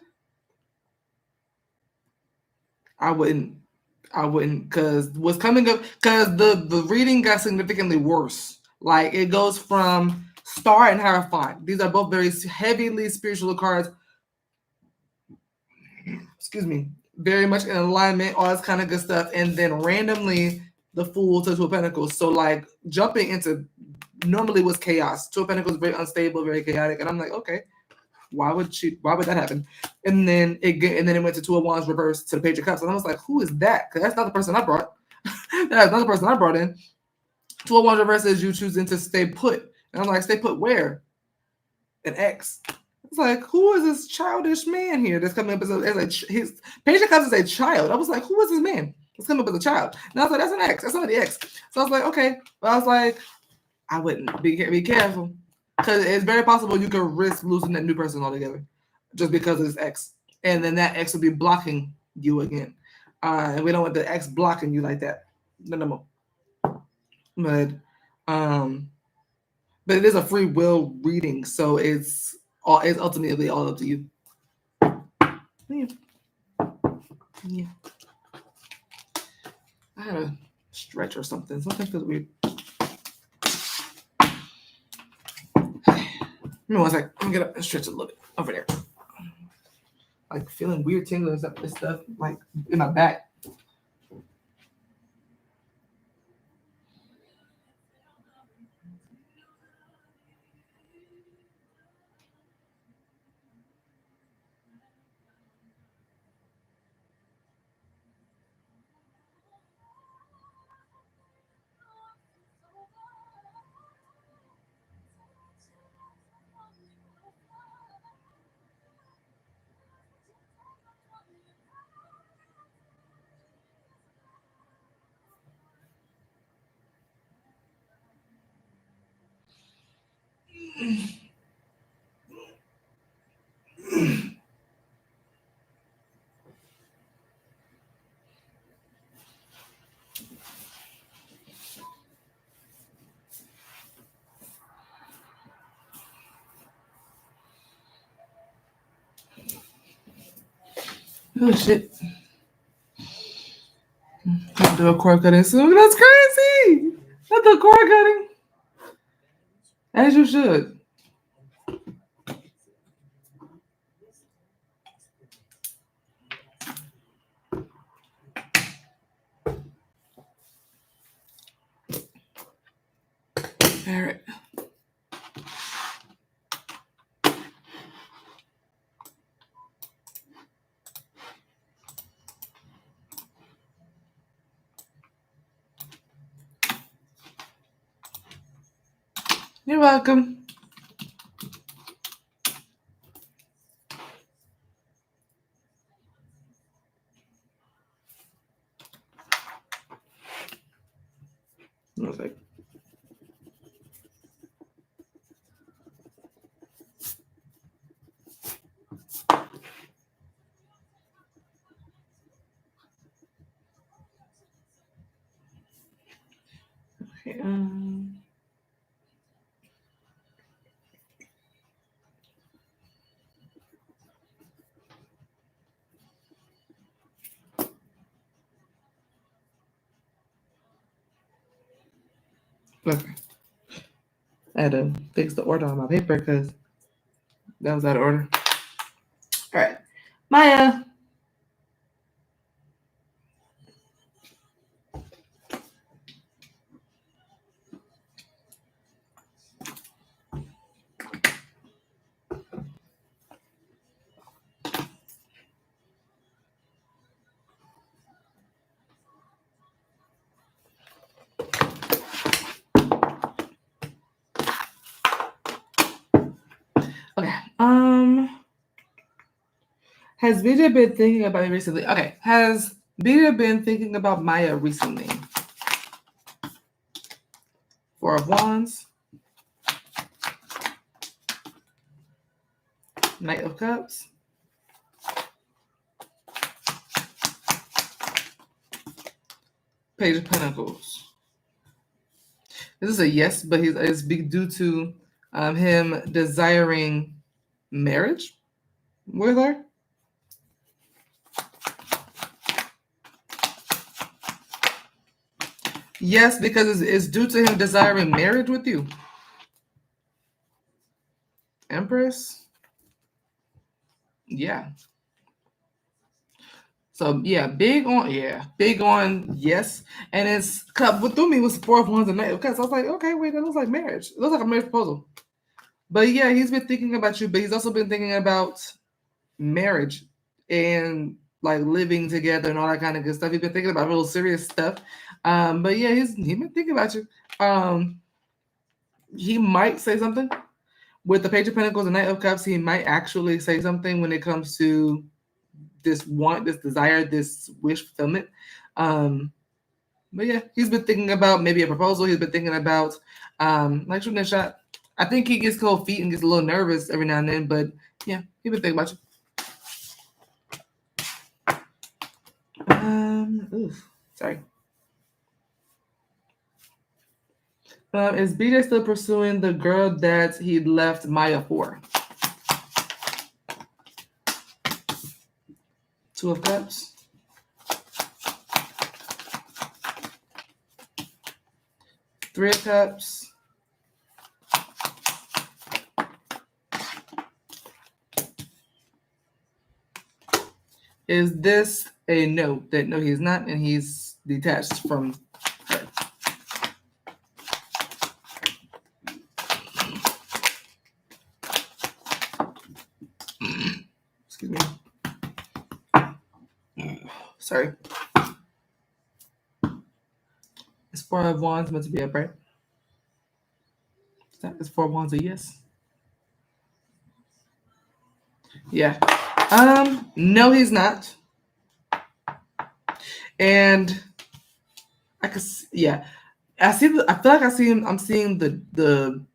I wouldn't, because what's coming up, because the reading got significantly worse. Like it goes from Star and Hierophant. These are both very heavily spiritual cards. Excuse me. Very much in alignment, all this kind of good stuff. And then randomly, the Fool to 2 of Pentacles. So like jumping into normally was chaos. 2 of Pentacles very unstable, very chaotic. And I'm like, okay, why would that happen? And then it went to 2 of Wands reversed to the Page of Cups. And I was like, who is that? Because that's not the person I brought. That's not the person I brought in. 2 of Wands reversed is you choosing to stay put. And I'm like, stay put where? An ex. It's like, who is this childish man here that's coming up as his Page of Cups is a child. I was like, who is this man? It's coming up as a child. And I was like, that's an ex. That's not the ex. So I was like, okay. But I was like, I wouldn't be careful. Because it's very possible you could risk losing that new person altogether just because of this ex. And then that ex will be blocking you again. And we don't want the ex blocking you like that. No more. But it is a free will reading, so it's ultimately all up to you. Yeah. I had a stretch or something. Something feels weird. Give me one sec. I'm gonna get up and stretch a little bit over there. Like feeling weird tingling and stuff like in my back. Oh shit. I'll do a cord cutting soon. That's crazy. I'll do a cord cutting. As you should. All right. You're welcome. One sec. Okay, okay. I had to fix the order on my paper because that was out of order. All right. Maya. Okay. Has BJ been thinking about me recently? Okay. Has BJ been thinking about Maya recently? Four of Wands. Knight of Cups. Page of Pentacles. This is a yes, but it's due to him desiring marriage with her. Yes, because it's due to him desiring marriage with you. Empress. Yeah. So yeah, big on yes, and it's what threw me was Four of Wands and Knight of Cups. I was like, okay, wait, that looks like marriage. It looks like a marriage proposal. But yeah, he's been thinking about you, but he's also been thinking about marriage and like living together and all that kind of good stuff. He's been thinking about real serious stuff. But yeah, he's been thinking about you. He might say something with the Page of Pentacles and Knight of Cups. He might actually say something when it comes to this want, this desire, this wish fulfillment. But yeah, he's been thinking about maybe a proposal. He's been thinking about like shooting a shot. I think he gets cold feet and gets a little nervous every now and then, but yeah, he's been thinking about you. Sorry. Is BJ still pursuing the girl that he left Maya for? Two of Cups. Three of Cups. Is this a no? That no, he's not, and he's detached from her. Excuse me. Sorry. Is Four of Wands meant to be upright? Is Four of Wands a yes? Yeah. No, he's not. And I could, yeah. I feel like I see him. I'm seeing the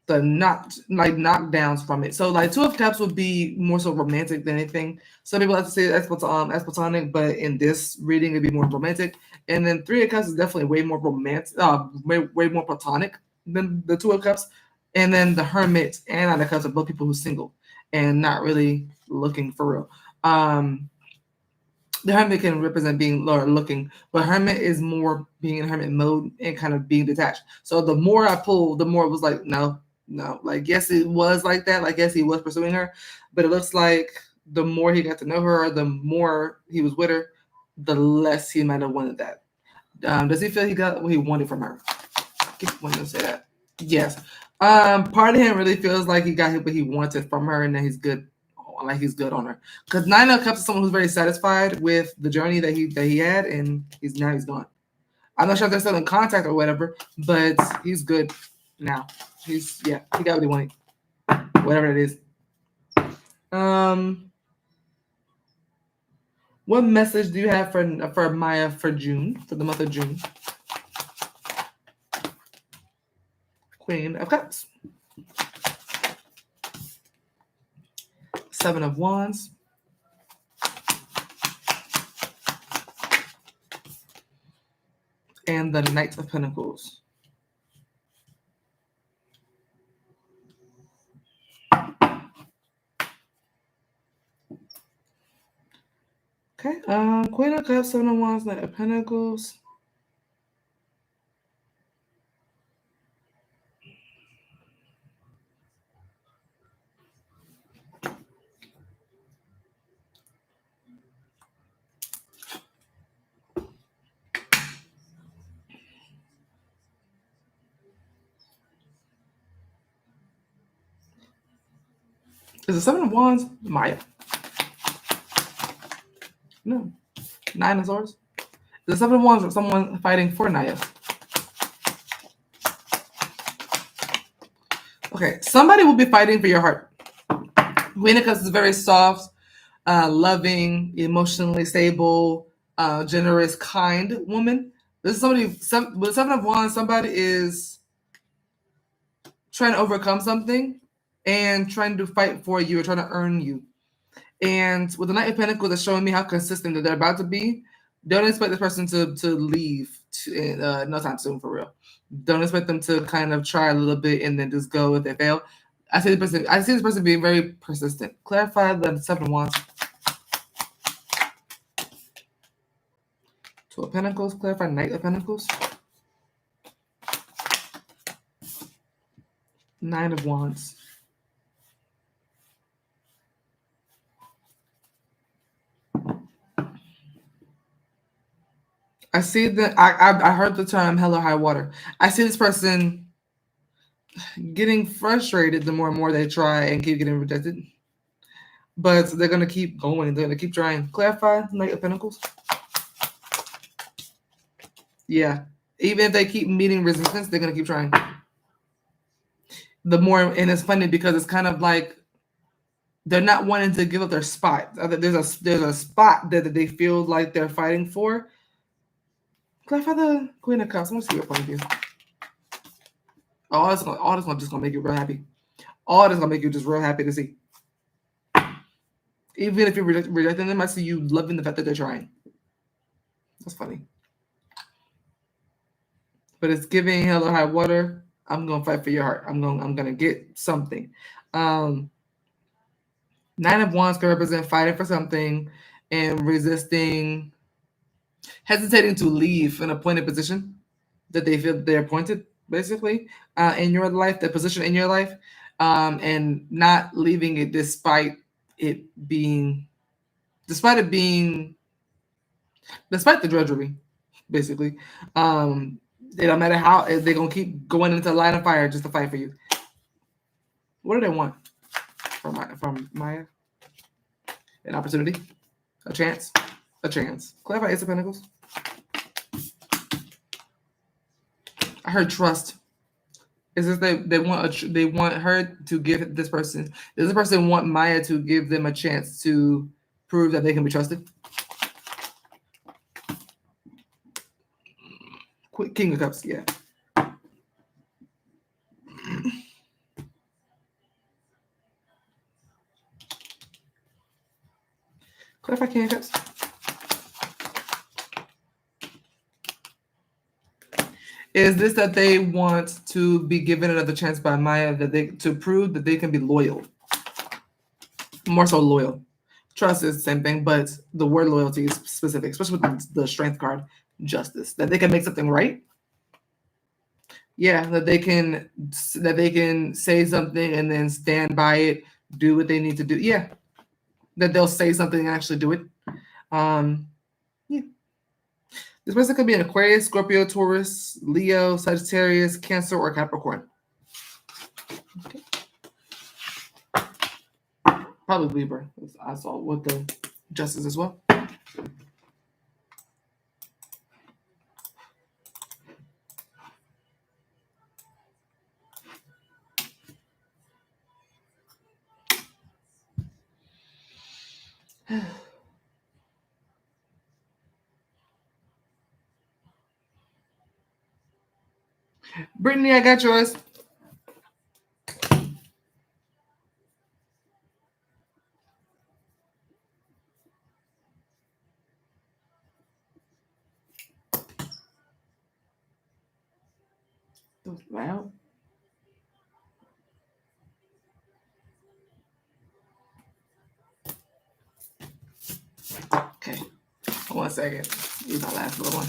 knockdowns from it. So like Two of Cups would be more so romantic than anything. Some people like to say that's platonic, but in this reading it'd be more romantic. And then Three of Cups is definitely way more romantic, way more platonic than the Two of Cups. And then the Hermit and Nine of Cups are both people who's single and not really looking for real. The Hermit can represent being or looking, but Hermit is more being in Hermit mode and kind of being detached. So the more I pulled, the more it was like, no, No, like yes, it was like that. Like yes, he was pursuing her, but it looks like the more he got to know her, the more he was with her, the less he might have wanted that. Does he feel he got what he wanted from her? I keep wanting to say that. Yes. Part of him really feels like he got what he wanted from her, and then he's good. Like he's good on her. Because Nine of Cups is someone who's very satisfied with the journey that he had, and he's gone. I'm not sure if they're still in contact or whatever, but he's good now. He got what he wanted, whatever it is. What message do you have for Maya for June, for the month of June? Queen of Cups. Seven of Wands. And the Knight of Pentacles. Okay, Queen of Cups, Seven of Wands, Knight of Pentacles. Is the Seven of Wands Maya? No. Nine of Swords? The Seven of Wands or someone fighting for Naya? Okay, somebody will be fighting for your heart. Queen of Cups is very soft, loving, emotionally stable, generous, kind woman. This is with Seven of Wands, somebody is trying to overcome something and trying to fight for you or trying to earn you. And with the Knight of Pentacles, that's showing me how consistent that they're about to be. Don't expect this person to leave no time soon, for real. Don't expect them to kind of try a little bit and then just go if they fail. I see this person being very persistent. Clarify the Seven of Wands. Two of Pentacles. Clarify Knight of Pentacles. Nine of Wands. I see that I heard the term "hell or high water." I see this person getting frustrated the more and more they try and keep getting rejected. But they're gonna keep going. They're gonna keep trying. Clarify Knight of Pentacles. Yeah. Even if they keep meeting resistance, they're gonna keep trying. The more, and it's funny because it's kind of like they're not wanting to give up their spot. There's a spot that they feel like they're fighting for. Clarify the Queen of Cups. I want to see your point of view. All this just gonna make you real happy. All this gonna make you just real happy to see. Even if you're rejecting them, I see you loving the fact that they're trying. That's funny. But it's giving hell or high water. I'm gonna fight for your heart. I'm gonna get something. Nine of Wands can represent fighting for something and resisting, hesitating to leave an appointed position that they feel they're appointed, basically, in your life, the position in your life, and not leaving it despite the drudgery, basically. It don't matter how they're gonna keep going into the line of fire just to fight for you. What do they want from Maya? An opportunity, a chance. Clarify Ace of Pentacles. I heard trust. Is this they want her to give this person? Does this person want Maya to give them a chance to prove that they can be trusted? King of Cups, yeah. Clarify King of Cups. Is this that they want to be given another chance by Maya to prove that they can be loyal? More so loyal. Trust is the same thing, but the word loyalty is specific, especially with the strength card, justice. That they can make something right. Yeah, that they can say something and then stand by it, do what they need to do. Yeah, that they'll say something and actually do it. Yeah. This person could be an Aquarius, Scorpio, Taurus, Leo, Sagittarius, Cancer, or Capricorn. Okay. Probably Libra. I saw what the justice as well. Brittany, I got yours. That was loud. Okay. 1 second. Use my last little one.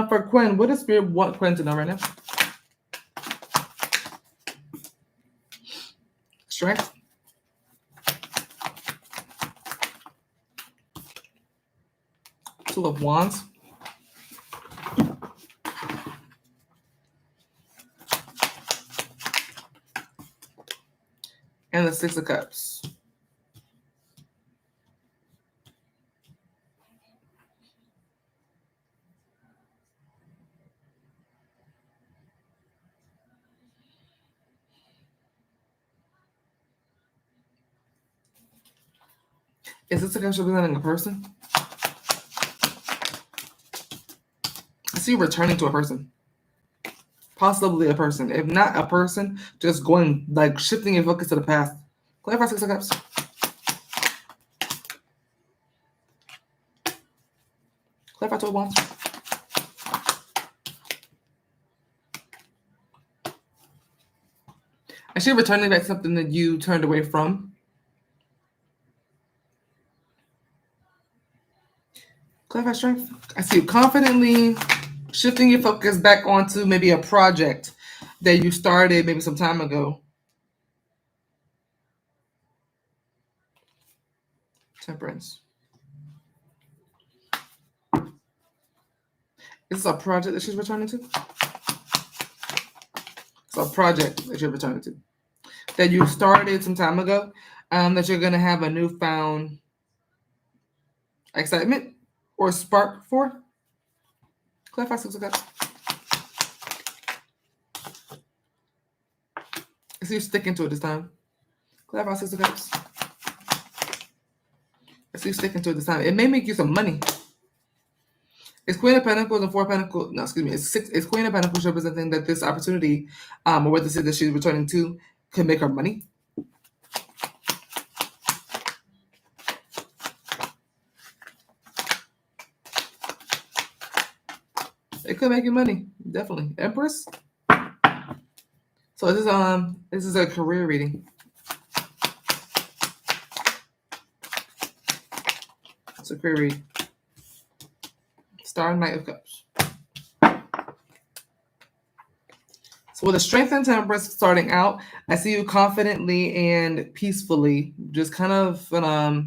For Quinn, what does Spirit want Quinn to know right now? Strength. Two of Wands. And the Six of Cups. Is this a Cups representing a person? I see you returning to a person. Possibly a person. If not a person, just going, like, shifting your focus to the past. Clarify Six of Cups. Clarify Two of Wands. I see you returning back something that you turned away from. Clarify Strength. I see you confidently shifting your focus back onto maybe a project that you started maybe some time ago. Temperance. Is this a project that she's returning to? It's a project that you're returning to. That you started some time ago, that you're going to have a newfound excitement or spark for. Clarify Six of Cups. I see you sticking to it this time. Clarify Six of Cups. I see you sticking to it this time. It may make you some money. It's Queen of Pentacles and Four of Pentacles. No, excuse me. It's Queen of Pentacles representing that this opportunity, or what this is that she's returning to, could make her money. It could make you money, definitely. Empress. So this is a career reading. It's a queer read. Star, Knight of Cups. So with a Strength and Temperance starting out, I see you confidently and peacefully, just kind of, I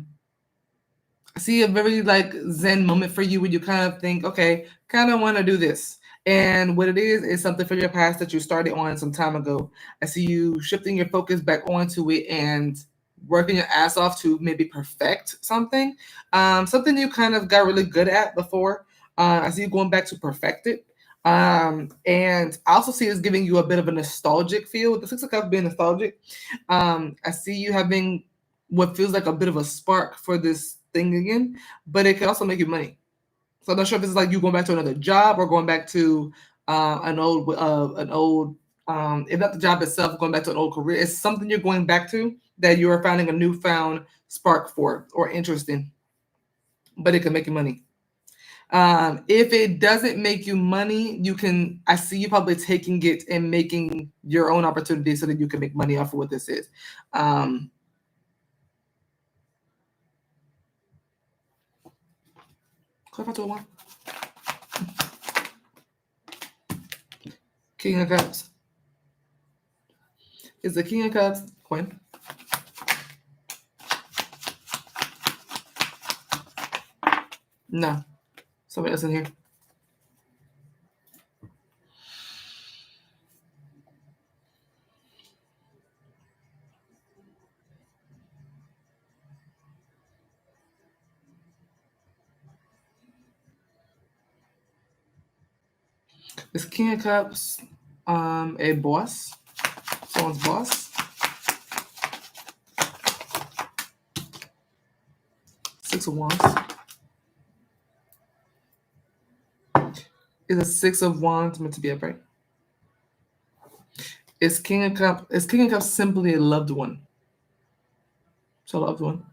see a very like Zen moment for you where you kind of think, okay, kind of want to do this. And what it is something from your past that you started on some time ago. I see you shifting your focus back onto it and working your ass off to maybe perfect something. Something you kind of got really good at before. I see you going back to perfect it. And I also see it's giving you a bit of a nostalgic feel. The Six of Cups being nostalgic. I see you having what feels like a bit of a spark for this thing again, but it can also make you money. So I'm not sure if it's like you going back to another job or going back to an old, if not the job itself, going back to an old career. It's something you're going back to that you are finding a newfound spark for or interest in, but it can make you money. If it doesn't make you money, I see you probably taking it and making your own opportunity so that you can make money off of what this is. King of Cups. Is the King of Cups Queen? No. Somebody else in here. Is King of Cups a boss? Someone's boss? Six of Wands. Is a Six of Wands meant to be upright? Is King of Cups simply a loved one? It's a loved one.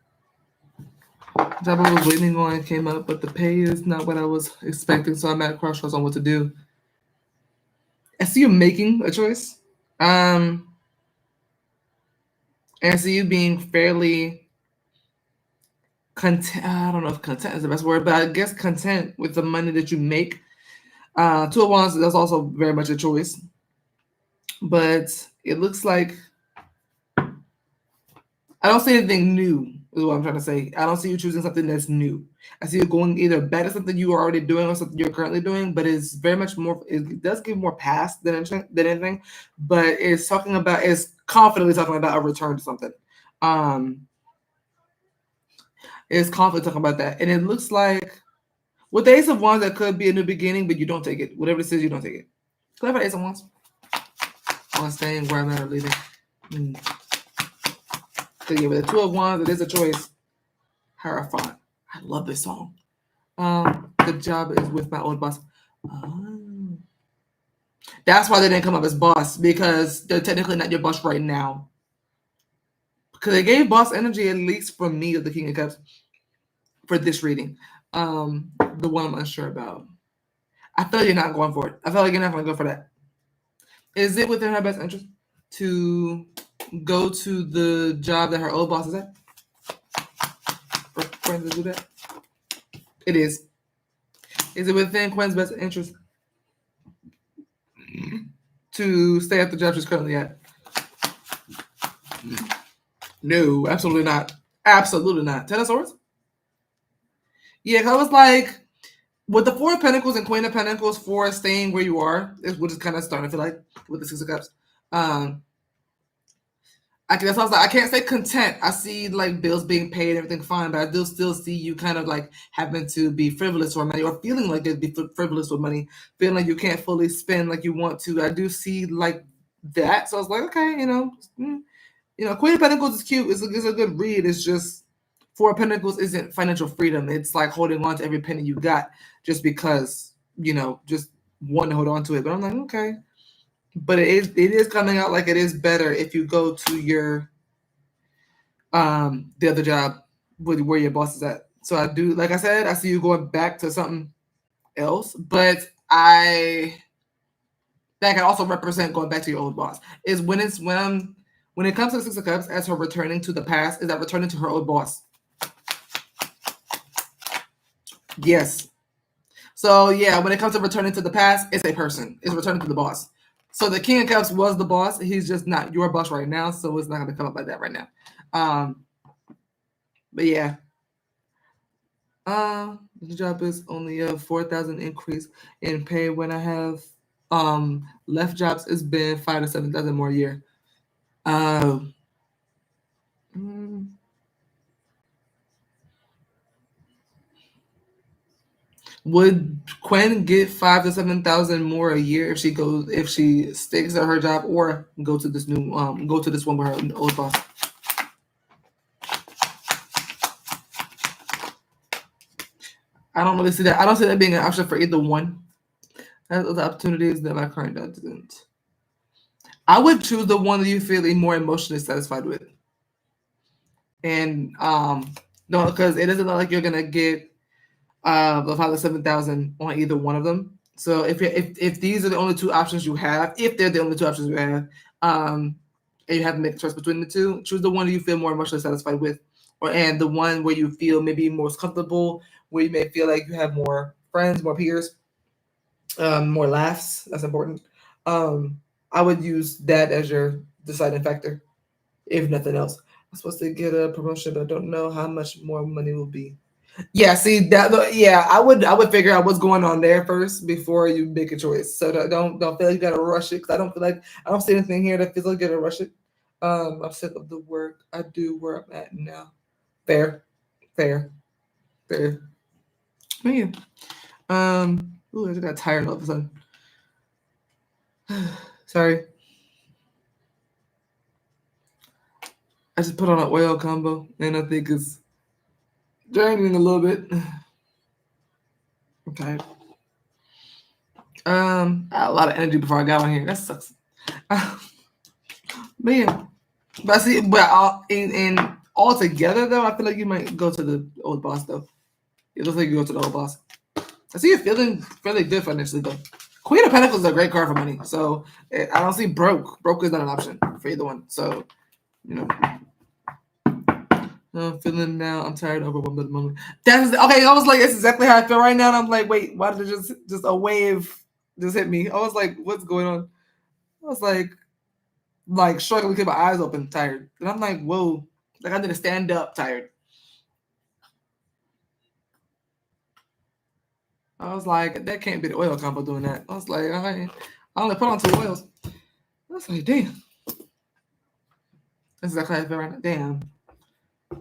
The job I was waiting on came up, but the pay is not what I was expecting, so I'm at a crossroads on what to do. I see you making a choice. And I see you being fairly content. I don't know if content is the best word, but I guess content with the money that you make. Two of Wands, that's also very much a choice. But it looks like I don't see anything new, is what I'm trying to say. I don't see you choosing something that's new. I see you going either back to something you are already doing or something you're currently doing, but it's very much more, it does give more past than anything, but it's confidently talking about a return to something. It's confidently talking about that. And it looks like with the Ace of Wands, that could be a new beginning, but you don't take it. Whatever it is, you don't take it. Clever Ace of Wands. On staying where I'm at or leaving. So yeah, with the Two of Wands, it is a choice. Hierophant. I love this song. The job is with my old boss. That's why they didn't come up as boss, because they're technically not your boss right now. Because they gave boss energy, at least from me, of the King of Cups, for this reading. The one I'm unsure about. I feel like you're not going for it. I feel like you're not going to go for that. Is it within her best interest to go to the job that her old boss is at? For Quinn to do that? It is. Is it within Quinn's best interest to stay at the job she's currently at? No, absolutely not. Absolutely not. Ten of Swords? Yeah, I was like, with the Four of Pentacles and Queen of Pentacles for staying where you are, which is kind of starting to feel like with the Six of Cups. I can't say content. I see like bills being paid, everything fine, but I do still see you kind of like having to be frivolous with money, or feeling like it'd be frivolous with money, feeling like you can't fully spend like you want to. I do see like that, so I was like, okay, Queen of Pentacles is cute. It's a good read. It's just Four of Pentacles isn't financial freedom. It's like holding on to every penny you got just because just wanting to hold on to it. But I'm like, okay. But it is coming out like it is better if you go to your the other job with where your boss is at. So I do, like I said, I see you going back to something else, but that can also represent going back to your old boss. Is when it comes to the Six of Cups as her returning to the past, is that returning to her old boss. Yes. So yeah, when it comes to returning to the past, it's a person. It's returning to the boss. So the King of Cups was the boss. He's just not your boss right now, so it's not going to come up like that right now. But yeah, the job is only a 4,000 increase in pay. When I have left jobs, it's been 5 to 7,000 more a year. Uh, mm, would Quinn get 5 to 7,000 more a year if she sticks at her job or go to this one with her old boss? I don't really see that. I don't see that being an option for either one. That's the opportunities that my current job didn't. I would choose the one that you feel more emotionally satisfied with, and no, because it doesn't look like you're gonna get the 5 to 7,000 on either one of them. So if these are the only two options you have, if they're the only two options you have, and you have to make a choice between the two, choose the one you feel more emotionally satisfied with, and the one where you feel maybe most comfortable, where you may feel like you have more friends, more peers, more laughs. That's important. Um, I would use that as your deciding factor, if nothing else. I'm supposed to get a promotion, but I don't know how much more money will be. Yeah, see that. Yeah, I would figure out what's going on there first before you make a choice. So don't feel like you gotta rush it. Because I don't see anything here that feels like you gotta rush it. I'm sick of the work I do where I'm at now. Fair, fair, fair. But yeah. Ooh, I just got tired all of a sudden. Sorry. I just put on an oil combo, and I think it's draining a little bit. I'm tired. I had a lot of energy before I got on here. That sucks. But yeah, but I see, but in all together though, I feel like you might go to the old boss though. It looks like you go to the old boss. I see you feeling fairly good financially though. Queen of Pentacles is a great card for money, so I don't see broke. Broke is not an option for either one. So you know, I'm feeling now. I'm tired, overwhelmed at the moment. That's okay. I was like, it's exactly how I feel right now. And I'm like, wait, why did it just a wave just hit me? I was like, what's going on? I was like struggling to keep my eyes open, tired. And I'm like, whoa, like I need to stand up, tired. I was like, that can't be the oil combo doing that. I was like, I only put on 2 oils. I was like, damn. That's exactly how I feel right now. Damn.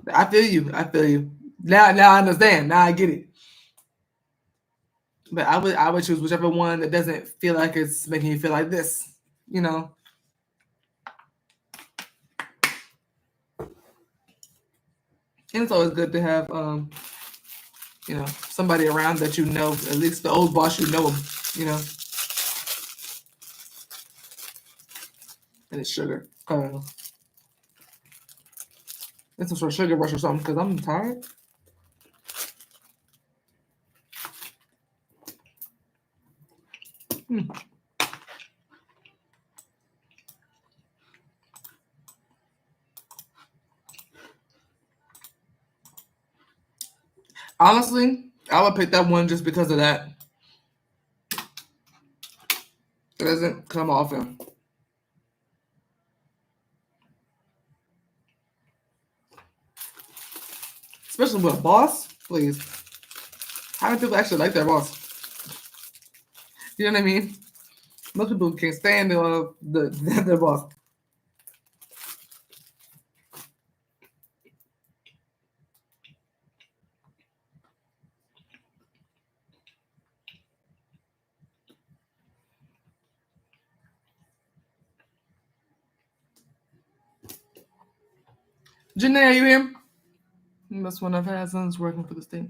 I feel you. I feel you. Now I understand. Now I get it. But I would choose whichever one that doesn't feel like it's making you feel like this. You know. And it's always good to have somebody around that you know, at least the old boss you know him, you know. And it's sugar. It's some sort of sugar rush or something because I'm tired. Hmm. Honestly, I would pick that one just because of that. It doesn't come often. Especially with a boss, please. How many people actually like their boss? You know what I mean? Most people can't stand their boss. Janae, are you here? That's one I've had since working for the state.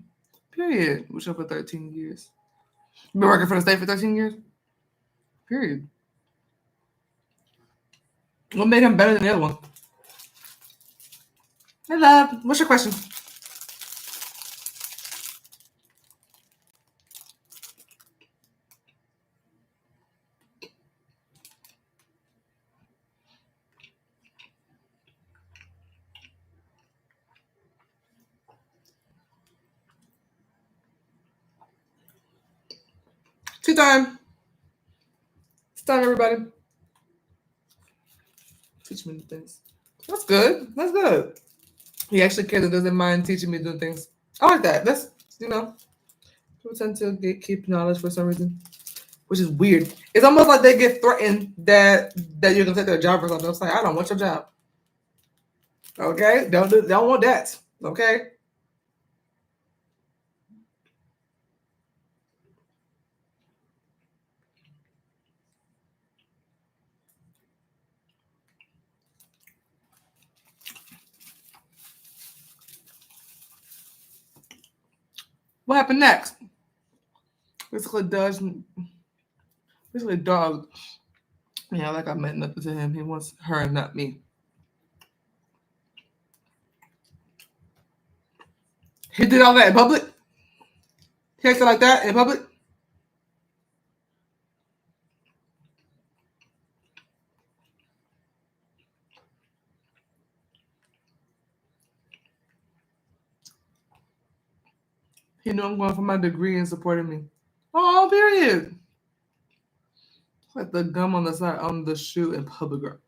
Period. Which up for 13 years. You been working for the state for 13 years? Period. What made him better than the other one? Hey, love. What's your question? Tea time. It's time, everybody. Teach me new things. That's good. That's good. He actually cares and doesn't mind teaching me new things. I like that. That's, people tend to keep knowledge for some reason, which is weird. It's almost like they get threatened that you're gonna take their job or something. It's like, I don't want your job. Okay, don't want that. Okay. What happened next? Basically, dog. Yeah, like I meant nothing to him. He wants her and not me. He did all that in public? He acted like that in public? He knew I'm going for my degree and supported me. Oh, period. Like the gum on the side on the shoe in public. Girl.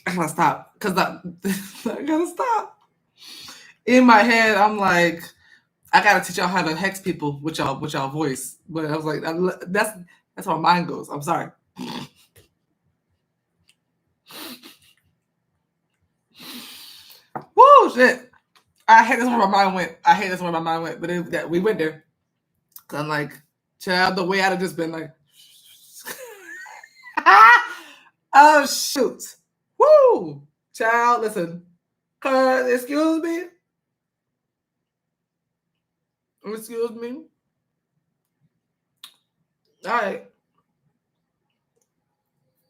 I gotta stop because I gotta stop. In my head, I'm like, I gotta teach y'all how to hex people with y'all voice. But I was like, that's how my mind goes. I'm sorry. Woo, shit. I hate this where my mind went. But we went there. Cause I'm like, child, the way I'd have just been like, oh shoot, woo, child, listen, excuse me. All right.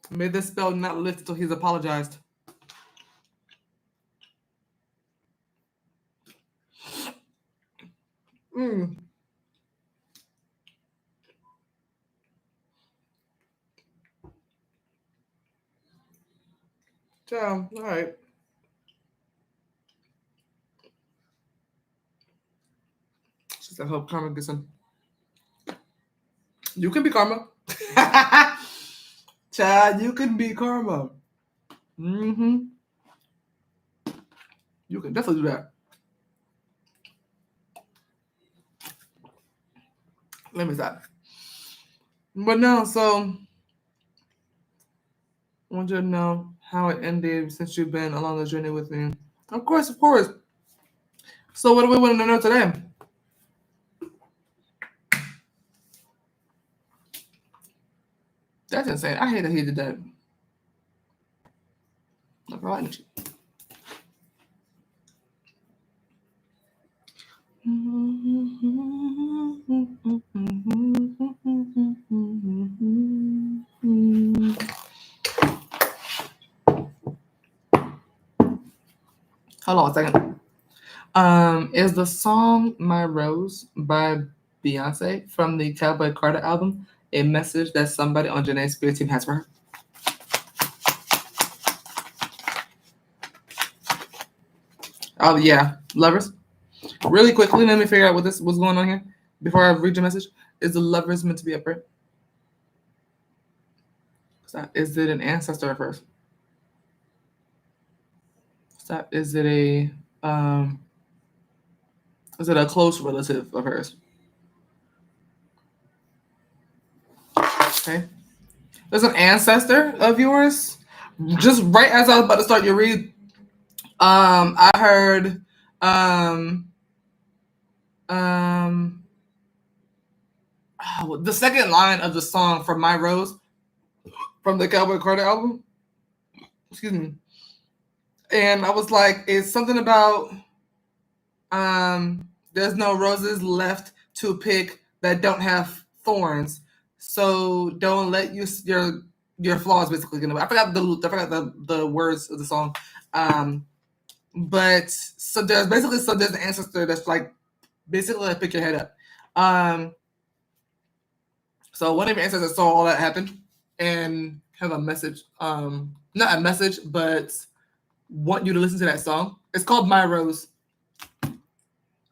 May this spell not lift until he's apologized. Child, all right. She said, hope karma gets him. You can be karma. Child, you can be karma. Mm-hmm. You can definitely do that. Let me stop. But no, so I want you to know how it ended since you've been along the journey with me. Of course. So what do we want to know today? That's insane. I hate that he did that. Like, I like you. Hold on a second. Is the song My Rose by Beyonce from the Cowboy Carter album a message that somebody on Janae's spirit team has for her? Oh yeah, lovers. Really quickly, let me figure out what's going on here before I read your message. Is the lovers meant to be upright? Is it an ancestor of hers? Is it a close relative of hers? Okay. There's an ancestor of yours. Just right as I was about to start your read, I heard the second line of the song from My Rose from the Cowboy Carter album. Excuse me. And I was like, it's something about there's no roses left to pick that don't have thorns. So don't let your flaws basically get away. I forgot the words of the song. But so there's an ancestor that's like basically like pick your head up. So one of your ancestors saw all that happen and have a message. Not a message, but want you to listen to that song. It's called My Rose.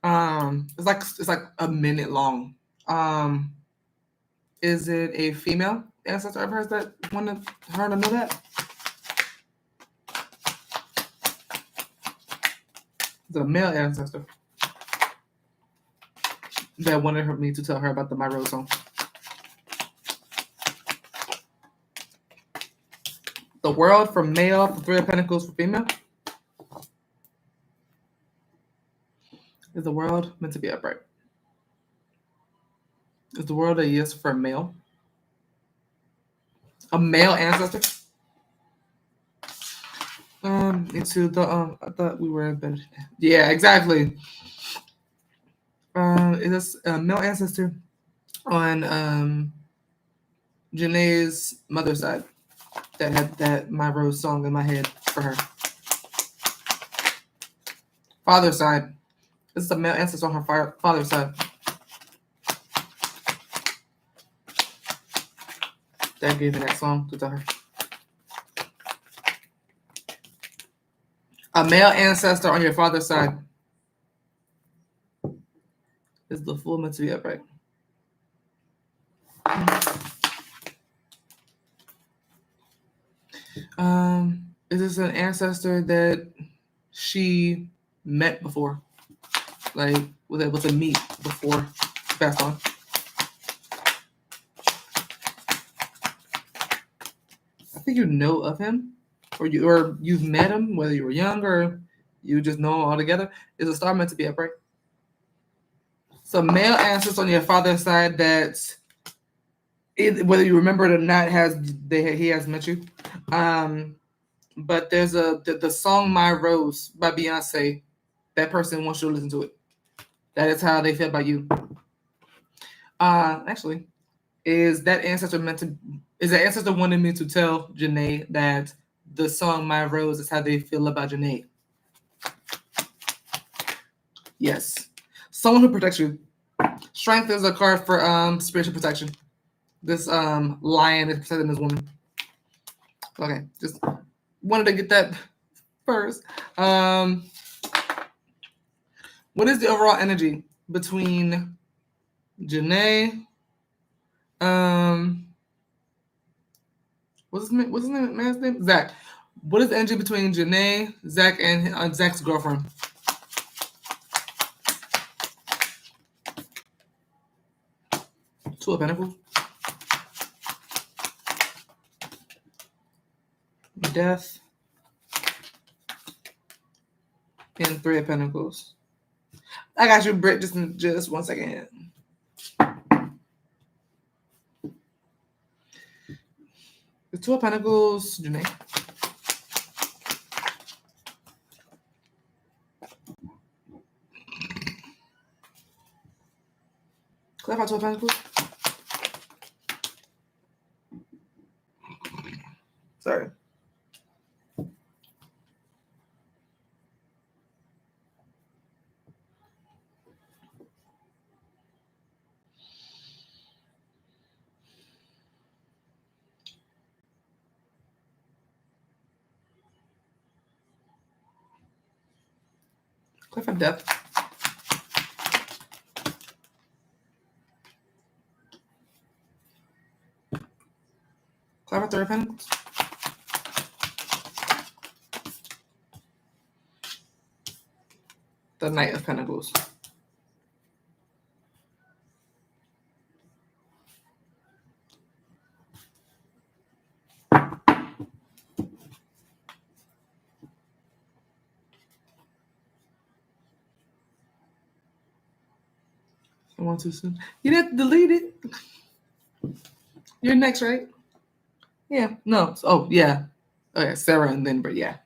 It's like a minute long. Is it a female ancestor of hers that wanted her to know that? Is it a male ancestor that wanted me to tell her about the My Rose song? The world for male, the Three of Pentacles for female. Is the world meant to be upright? Is the world a yes for a male? A male ancestor? Into the I thought we were yeah, exactly. Is this a male ancestor on Janae's mother's side that had that My Rose song in my head for her? Father's side. This is a male ancestor on her father's side that gave me that song to tell her. A male ancestor on your father's side. Is the Fool meant to be upright? Is this an ancestor that she met before? Like, was able to meet before she passed on? I think you know of him, or you've met him, whether you were young or you just know him altogether. Is a star meant to be upright? So male ancestor on your father's side that, whether you remember it or not, he has met you. But there's the song My Rose by Beyonce. That person wants you to listen to it. That is how they feel about you. Actually, is that ancestor wanting me to tell Janae that the song My Rose is how they feel about Janae? Yes. Someone who protects you. Strength is a card for spiritual protection. This lion is protecting this woman. Okay, just wanted to get that first. What is the overall energy between Janae? What's his man's name? Zach. What is the energy between Janae, Zach, and Zach's girlfriend? Two of Pentacles. Death. And Three of Pentacles. I got you, Britt, just 1 second. The Two of Pentacles, Janae. Clarify Two of Pentacles. Sorry. Clarify Death. Clarify Three of Pentacles. The Knight of Pentacles. I want too soon. You didn't delete it. You're next, right? Yeah. No. Oh, yeah. Okay, Sarah and then Britt, yeah.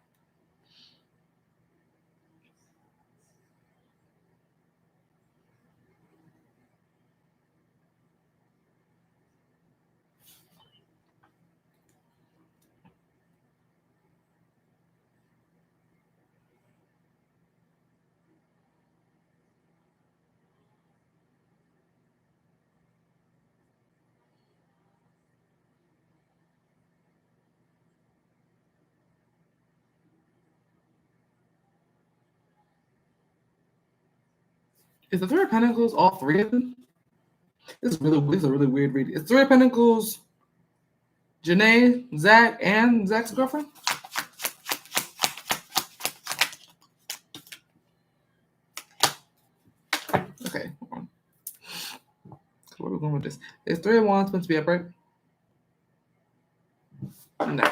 Is the Three of Pentacles all three of them? This is a really weird read. Is Three of Pentacles Janae, Zach, and Zach's girlfriend? Okay, hold on. Where are we going with this? Is Three of Wands meant to be upright? No.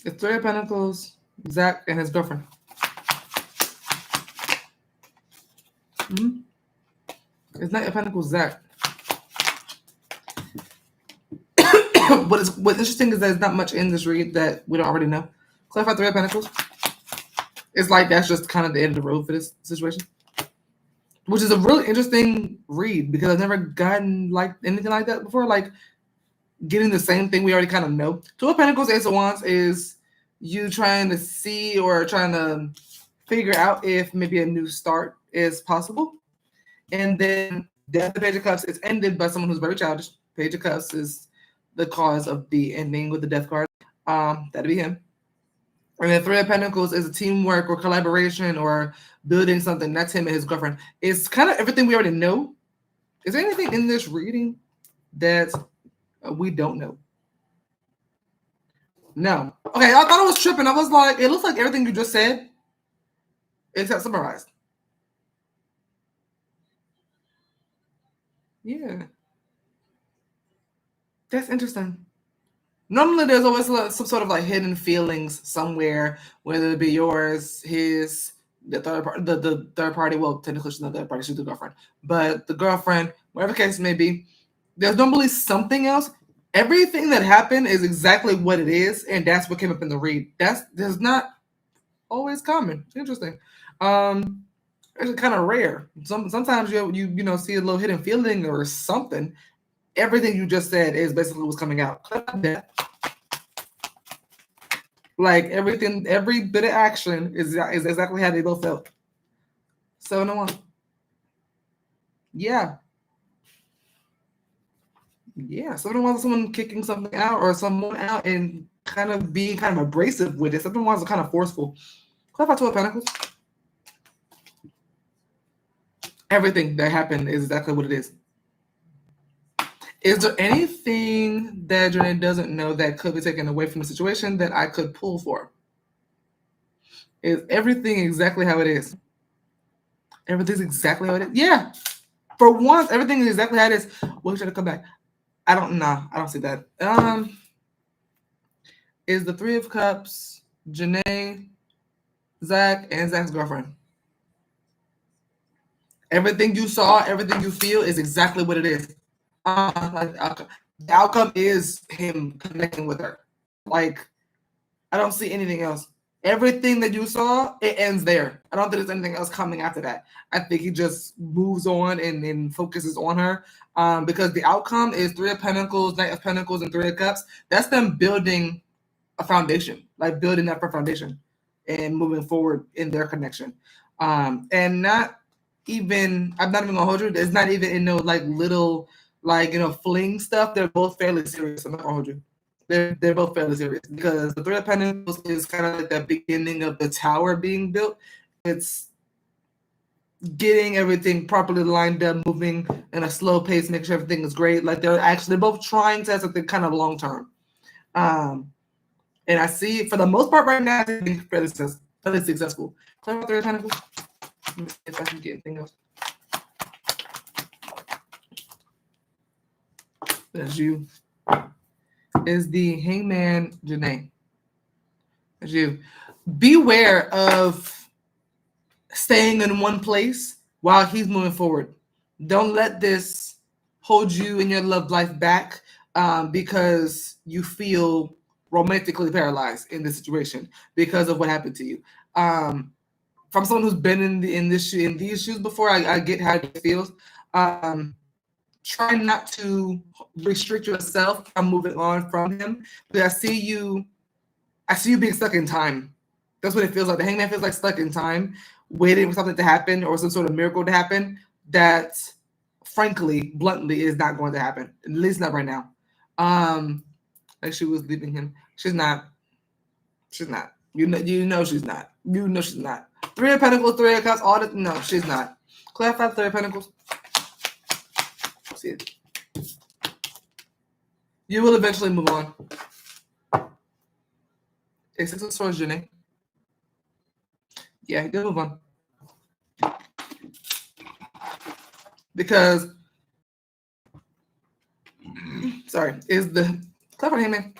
It's Three of Pentacles, Zach, and his girlfriend. Mm-hmm. It's Knight of Pentacles, Zach. What's interesting is there's not much in this read that we don't already know. Clarify Three of Pentacles. It's like that's just kind of the end of the road for this situation. Which is a really interesting read because I've never gotten like anything like that before. Like getting the same thing we already kind of know. Two of Pentacles, Ace of Wands is you trying to see or trying to figure out if maybe a new start is possible. And then Death, the Page of Cups is ended by someone who's very childish. Page of Cups is the cause of the ending with the Death card. That'd be him. And then Three of Pentacles is a teamwork or collaboration or building something. That's him and his girlfriend. It's kind of everything we already know. Is there anything in this reading that we don't know? No. Okay, I thought I was tripping. I was like, it looks like everything you just said, except summarized. Yeah. That's interesting. Normally, there's always some sort of like hidden feelings somewhere, whether it be yours, his, the third party, the third party. Well, technically, she's not the third party; she's the girlfriend. But the girlfriend, whatever the case may be, there's normally something else. Everything that happened is exactly what it is, and that's what came up in the read. That's not always common. It's interesting. It's kind of rare. Sometimes you know see a little hidden feeling or something. Everything you just said is basically what's coming out. Like everything, every bit of action is exactly how they both felt. 7 to 1. Yeah. Yeah. 7 to 1 is someone kicking something out or someone out and kind of being kind of abrasive with it. 7 to 1 is kind of forceful. Clarify 2 of Pentacles. Everything that happened is exactly what it is. Is there anything that Janae doesn't know that could be taken away from the situation that I could pull for? Is everything exactly how it is? Everything's exactly how it is? Yeah. For once, everything is exactly how it is. We'll try to come back. I don't see that. Is the Three of Cups, Janae, Zach, and Zach's girlfriend? Everything you saw, everything you feel is exactly what it is. The outcome is him connecting with her. Like, I don't see anything else. Everything that you saw, it ends there. I don't think there's anything else coming after that. I think he just moves on and focuses on her because the outcome is Three of Pentacles, Knight of Pentacles, and Three of Cups. That's them building a foundation, like building up a foundation and moving forward in their connection. And not even, I'm not even gonna hold you. It's not even in no like little like fling stuff. They're both fairly serious. I'm not gonna hold you. They're both fairly serious because the Three of Pentacles is kind of like the beginning of the tower being built. It's getting everything properly lined up, moving in a slow pace, making sure everything is great. Like they're both trying to have something kind of long term. And I see for the most part right now, I think fairly successful. Clear out Three of Pentacles. Let me see if I can get anything else. That's you. Is the Hangman Janae. That's you. Beware of staying in one place while he's moving forward. Don't let this hold you in your love life back because you feel romantically paralyzed in this situation because of what happened to you. From someone who's been in these shoes before, I get how it feels. Try not to restrict yourself from moving on from him. But I see you being stuck in time. That's what it feels like. The Hangman feels like stuck in time, waiting for something to happen or some sort of miracle to happen that, frankly, bluntly, is not going to happen. At least not right now. like she was leaving him. She's not. She's not. You know she's not. You know she's not. Three of Pentacles, Three of Cups, all the no, she's not. Clarify Three of Pentacles. See it. You will eventually move on. It's Six of Swords, Jenny. Yeah, you'll move on. Because sorry, is the clarify him, man.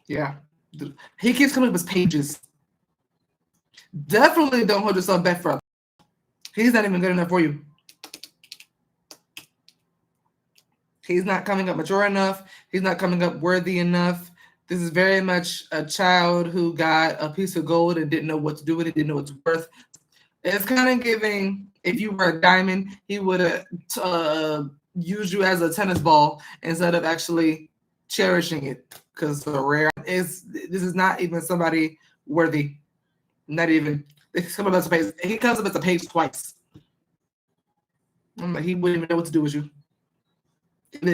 Yeah. He keeps coming up with pages. Definitely don't hold yourself back for. He's not even good enough for you. He's not coming up mature enough. He's not coming up worthy enough. This is very much a child who got a piece of gold and didn't know what to do with it, didn't know what it's worth. It's kind of giving, if you were a diamond, he would have used you as a tennis ball instead of actually cherishing it. Because the rare this is not even somebody worthy. Not even. He comes up as a page twice. I'm like, he wouldn't even know what to do with you.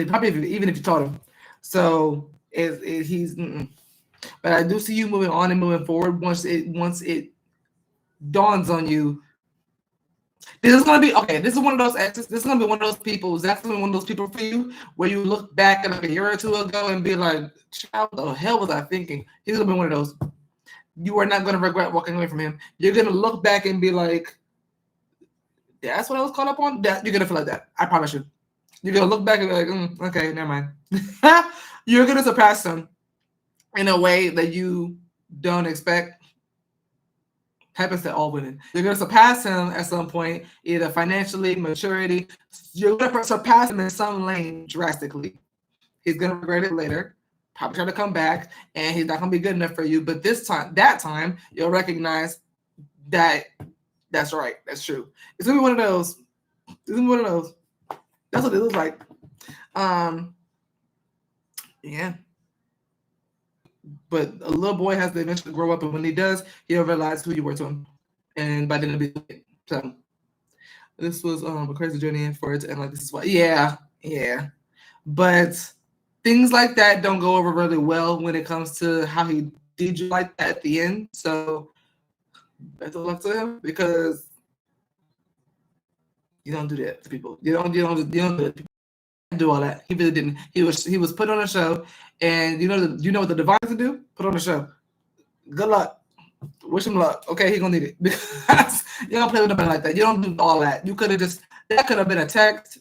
Probably even if you taught him. So he's. But I do see you moving on and moving forward once it dawns on you. This is gonna be okay. This is one of those exes. This is gonna be one of those people. Who's definitely one of those people for you where you look back at like a year or two ago and be like, "Child, what the hell was I thinking?" He's gonna be one of those. You are not gonna regret walking away from him. You're gonna look back and be like, "That's what I was caught up on." That you're gonna feel like that. I promise you. You're gonna look back and be like, "Okay, never mind." You're gonna surpass him in a way that you don't expect. Happens to all women. You're going to surpass him at some point, either financially, maturity. You're going to surpass him in some lane drastically. He's going to regret it later, probably try to come back, and he's not going to be good enough for you. But that time, you'll recognize that that's right. That's true. It's going to be one of those. It's going to be one of those. That's what it looks like. Yeah. But a little boy has to eventually grow up, and when he does, he'll realize who you were to him. And by then it'll be so. This was a crazy journey for it to end like this is why. Yeah. But things like that don't go over really well when it comes to how he did you like that at the end. So best of luck to him because you don't do that to people. You don't do it. Do all that. He really didn't. He was put on a show, and you know what the diviners do? Put on a show. Good luck. Wish him luck. Okay, he gonna need it because you don't play with nobody like that. You don't do all that. You could have that could have been a text.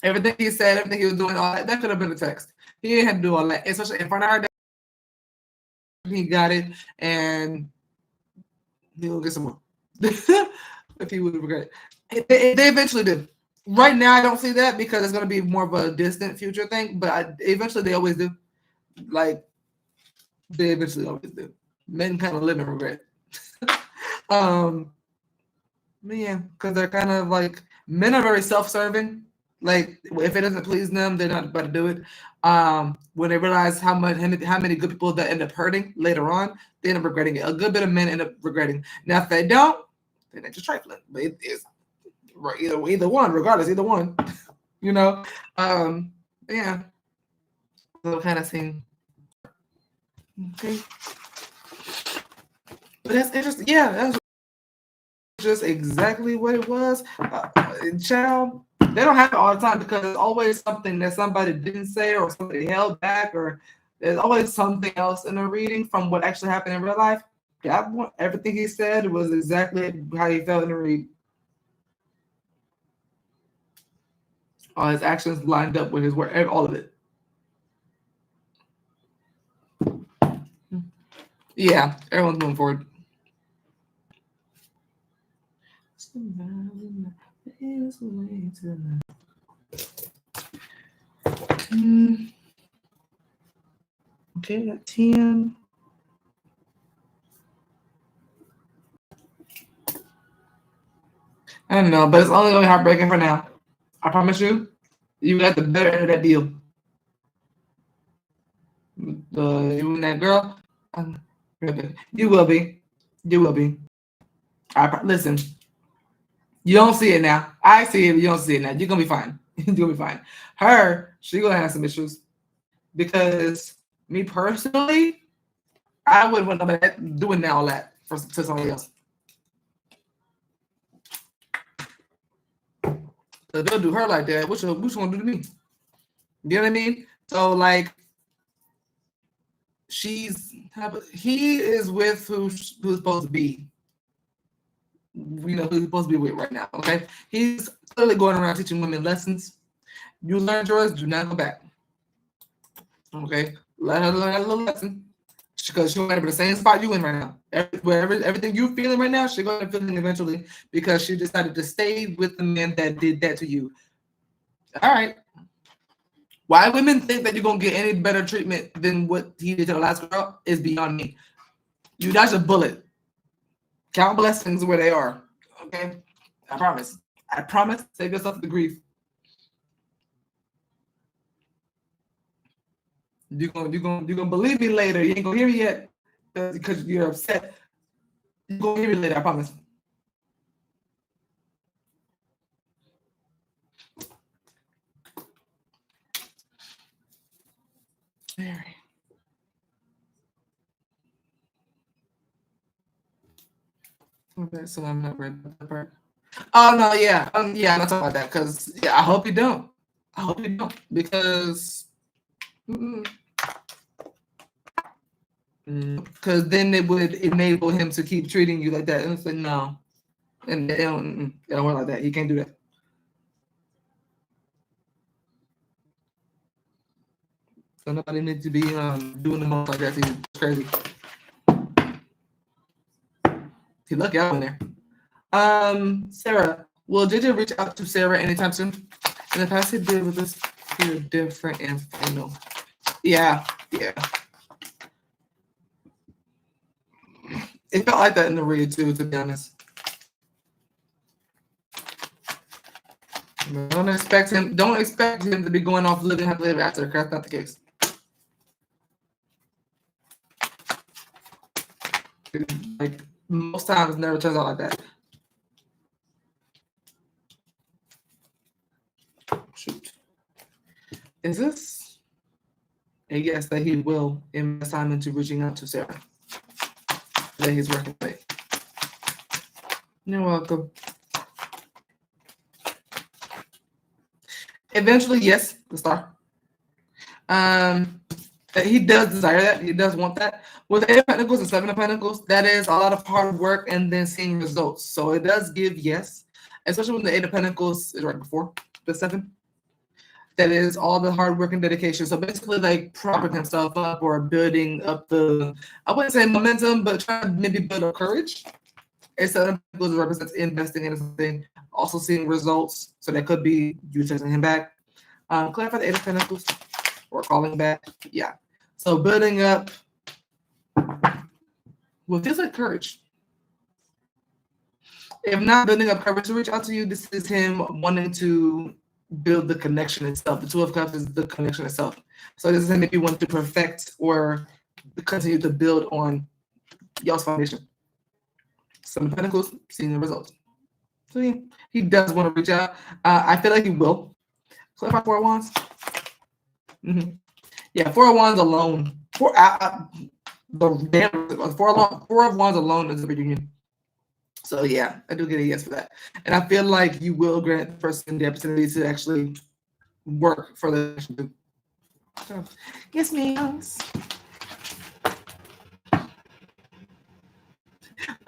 Everything he said, everything he was doing, all that could have been a text. He didn't have to do all that, especially in front of her. He got it, and he'll get some more if he would regret it. They eventually do. Right now, I don't see that because it's going to be more of a distant future thing, but eventually they always do. Like, they eventually always do. Men kind of live in regret. Yeah, because they're kind of like, men are very self-serving. Like, if it doesn't please them, they're not about to do it. When they realize how many good people that end up hurting later on, they end up regretting it. A good bit of men end up regretting. Now, if they don't, then they're just trifling. But it's either one, regardless, either one. Yeah. So kind of thing. Okay. But that's interesting. Yeah, that's just exactly what it was. Child, they don't happen all the time because there's always something that somebody didn't say or somebody held back, or there's always something else in a reading from what actually happened in real life. Yeah, everything he said was exactly how he felt in the read. All his actions lined up with his work, all of it. Yeah, everyone's moving forward. Okay, got 10. I don't know, but it's only heartbreaking for now. I promise you, you got the better end of that deal. You and that girl, you will be. You will be. Listen, you don't see it now. I see it, but you don't see it now. You're gonna be fine. You're gonna be fine. Her, she gonna have some issues because me personally, I wouldn't want nobody doing all that for to somebody else. So they'll do her like that. Which gonna do to me? You know what I mean? So like, he is with who's supposed to be. You know who he's supposed to be with right now. Okay, he's clearly going around teaching women lessons. You learned yours, do not go back. Okay, let her learn a little lesson because she'll end up in the same spot you in right now. Everything you're feeling right now, she's going to feel it eventually because she decided to stay with the man that did that to you. All right. Why women think that you're gonna get any better treatment than what he did to the last girl is beyond me. You dodged a bullet. Count blessings where they are. Okay, I promise. I promise. Save yourself the grief. You're gonna believe me later. You ain't gonna hear me yet because you're upset. You're gonna hear me later. I promise. Mary. Okay, so I'm not ready for that part. Oh no, yeah, yeah, I'm not talking about that because yeah, I hope you don't. I hope you don't because because then it would enable him to keep treating you like that. And it's like no, and it don't work like that. He can't do that. So nobody needs to be doing the most like that. He's crazy. He lucky out in there. Sarah, will JJ reach out to Sarah anytime soon? In the past, he did with this feel different and final. Yeah, yeah. It felt like that in the read too, to be honest. Don't expect him to be going off living happily ever after. That's not the case. Like most times, it never turns out like that. Shoot. Is this a yes that he will invest time into reaching out to Sarah that he's working with? You're welcome. Eventually, yes, the star. He does desire that. He does want that. With the 8 of Pentacles and 7 of Pentacles, that is a lot of hard work and then seeing results. So it does give yes, especially when the 8 of Pentacles is right before the 7. That is all the hard work and dedication. So basically, like propping himself up or building up the, I wouldn't say momentum, but trying to maybe build up courage. And 7 of Pentacles represents investing in something, also seeing results. So that could be you chasing him back. Clarify the 8 of Pentacles or calling back. Yeah. So building up what feels like courage. If not building up courage to reach out to you, this is him wanting to build the connection itself. The Two of Cups is the connection itself. So this is him maybe wanting to perfect or continue to build on y'all's foundation. 7 of Pentacles, seeing the results. So yeah, he does want to reach out. I feel like he will. Clarify 4 of Wands. Yeah, 4 of Wands alone. Four of Wands alone is a reunion. So yeah, I do get a yes for that. And I feel like you will grant the person the opportunity to actually work for the relationship. So, yes, ma'am.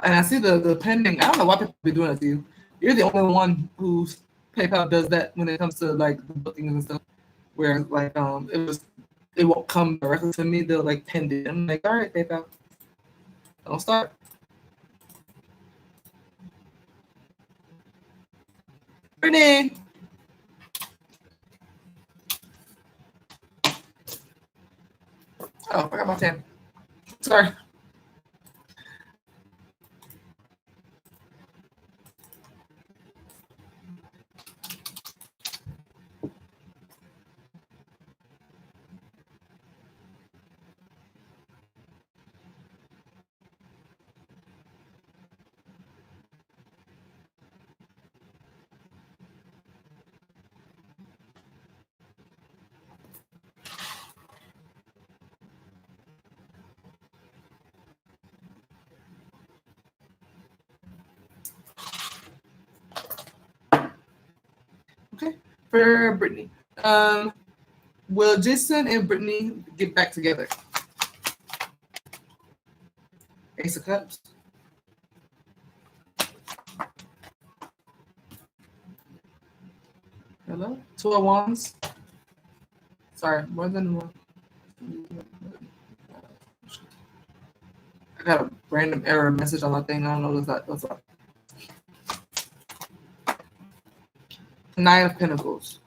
And I see the pending. I don't know why people be doing that to you. You're the only one whose PayPal does that when it comes to like the bookings and stuff. Where like it won't come directly to me. They'll like pend it. I'm like, all right, PayPal, don't start. Brittany. Oh, I got my 10. Sorry. Okay. For Brittany. Will Jason and Brittany get back together? Ace of Cups. Hello? Two of Wands. Sorry, more than one. I got a random error message on my thing. I don't know what's up. Nine of Pentacles.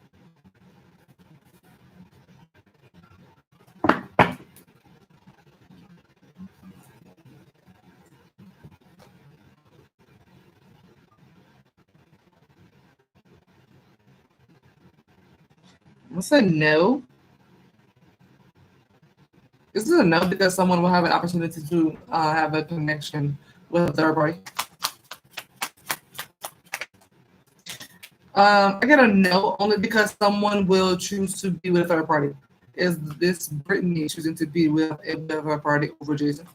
I said no. This is a no because someone will have an opportunity to have a connection with a third party. I get a no only because someone will choose to be with a third party. Is this Brittany choosing to be with a third party over Jason?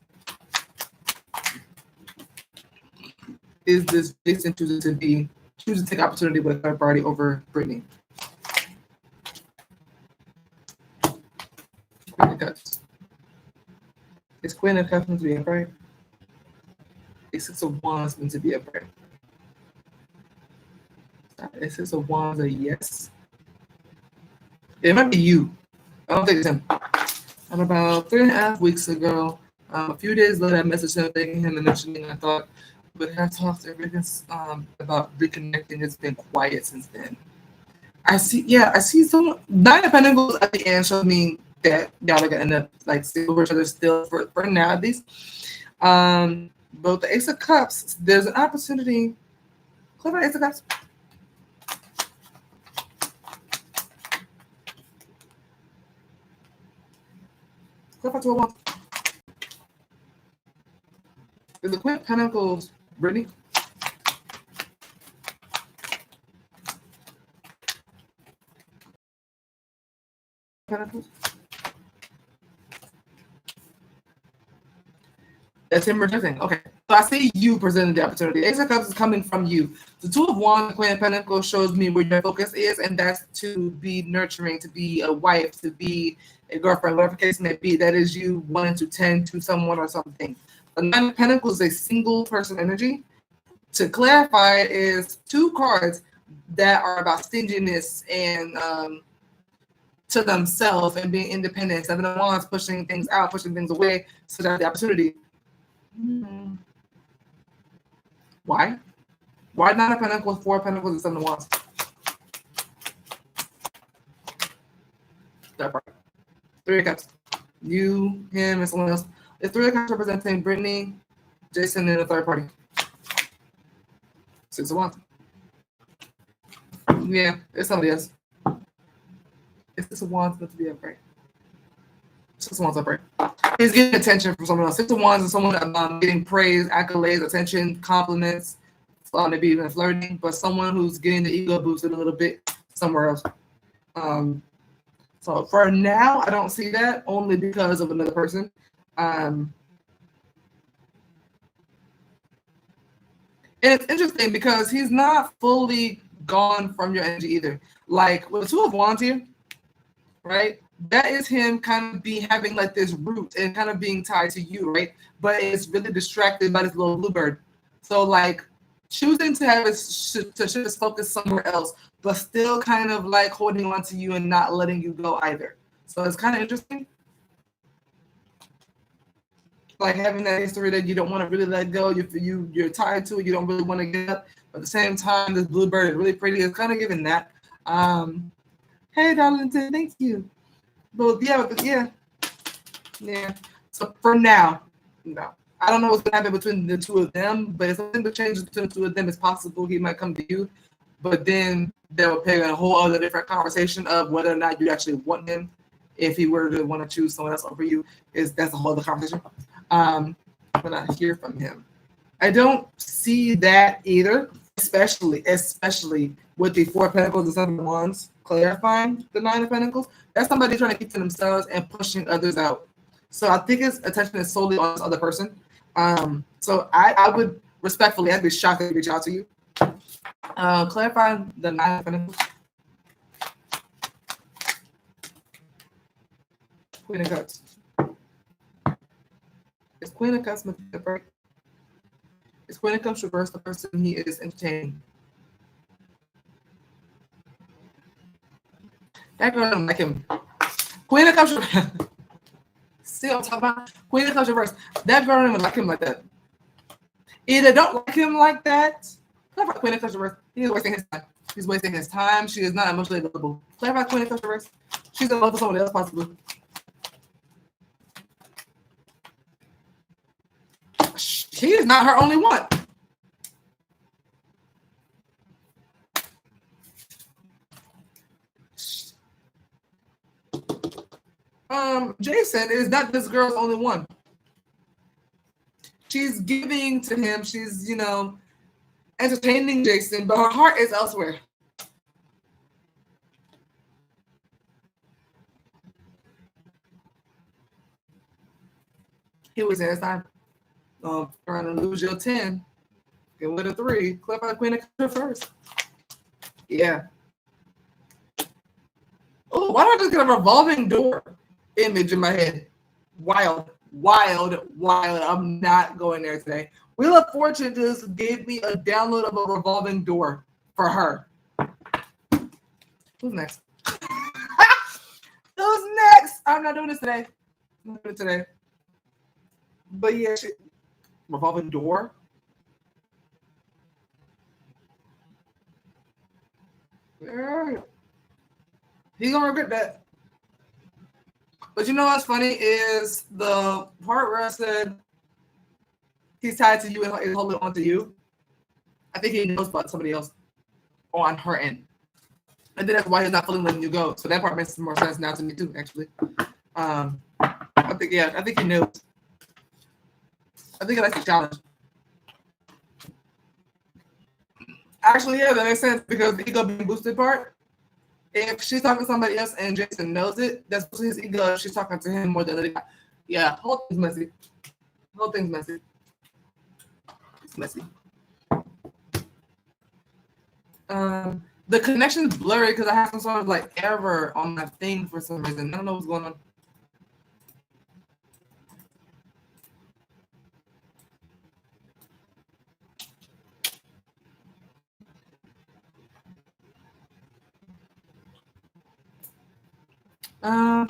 Is this Jason choosing to take opportunity with a third party over Brittany? Queen of Cups. Is Queen of Cups meant to be a bride? Is Six of Wands meant to be a bride? Is Six of Wands a yes? It might be you. I don't think it's him. And about 3.5 weeks ago, a few days later, I messaged him thanking him and mentioning I thought we have talked everything about reconnecting. It's been quiet since then. I see some Nine of Pentacles at the end showed me that y'all are gonna end up like still over each other still for now at least. But the Ace of Cups, there's an opportunity. Click on Ace of Cups. Click on Two of Wands. Is the Queen of Pentacles Brittany? Pentacles? That's him rejecting. Okay. So I see you presenting the opportunity. Ace of Cups is coming from you. The Two of Wands, Queen of Pentacles shows me where your focus is, and that's to be nurturing, to be a wife, to be a girlfriend, whatever the case may be. That is you wanting to tend to someone or something. The Nine of Pentacles is a single person energy. To clarify, it is two cards that are about stinginess and to themselves and being independent. Seven of Wands pushing things out, pushing things away, so that the opportunity. Why? Why Nine of Pentacles, Four of Pentacles, and Seven of Wands? That part. Three of Cups. You, him, and someone else. The Three of Cups representing Brittany, Jason, and the third party. Six of Wands. Yeah, it's somebody else. It's Six of Wands meant to be upright. Six of Wands upright. He's getting attention from someone else. Six of Wands is someone that getting praise, accolades, attention, compliments, maybe even flirting, but someone who's getting the ego boosted a little bit somewhere else. So for now, I don't see that only because of another person. And it's interesting because he's not fully gone from your energy either. Like with the Two of Wands here, right? That is him kind of having like this root and kind of being tied to you, right? But it's really distracted by this little bluebird. So like choosing to have shift his focus somewhere else, but still kind of like holding on to you and not letting you go either. So it's kind of interesting. Like having that history that you don't want to really let go. You're tied to it. You don't really want to get up. But at the same time, this bluebird is really pretty. It's kind of giving that. Hey, Darlington, thank you. But yeah. So for now, no. I don't know what's gonna happen between the two of them, but if something changes between the two of them, it's possible he might come to you. But then that would pay a whole other different conversation of whether or not you actually want him. If he were to want to choose someone else over you, that's a whole other conversation. When I hear from him, I don't see that either. Especially with the Four of Pentacles and Seven of Wands clarifying the Nine of Pentacles. That's somebody trying to keep to themselves and pushing others out. So I think his attention is solely on this other person. So I would respectfully, I'd be shocked to reach out to you. Clarify the Nine of Pentacles. Queen of Cups. Is Queen of Cups the break? Is Queen of Cups reverse the person he is entertaining? That girl don't like him. Queen of Cups reverse. See what I'm talking about? Queen of Cups reverse. That girl don't even like him like that. Either don't like him like that. Clarify Queen of Cups reverse. He's wasting his time. He's wasting his time. She is not emotionally available. Clarify Queen of Cups reverse. She's in love with someone else possibly. He is not her only one. Jason is not this girl's only one. She's giving to him. She's, entertaining Jason, but her heart is elsewhere. He was in his time. Trying to lose your 10. Get with a 3. Clip out Queen of Cups first. Yeah. Oh, why do I just get a revolving door image in my head? Wild. I'm not going there today. Wheel of Fortune just gave me a download of a revolving door for her. Who's next? Who's next? I'm not doing this today. I'm not doing it today. But yeah, revolving door. Yeah. He's gonna regret that. But you know what's funny is the part where I said he's tied to you and is holding on to you. I think he knows about somebody else on her end. And then that's why he's not fully letting you go. So that part makes more sense now to me too, actually. I think he knows. I think that's the challenge. Actually, yeah, that makes sense because the ego being boosted part. If she's talking to somebody else and Jason knows it, that's his ego. She's talking to him more than the other guy. Yeah, whole thing's messy. It's messy. The connection's blurry because I have some sort of error on my thing for some reason. I don't know what's going on.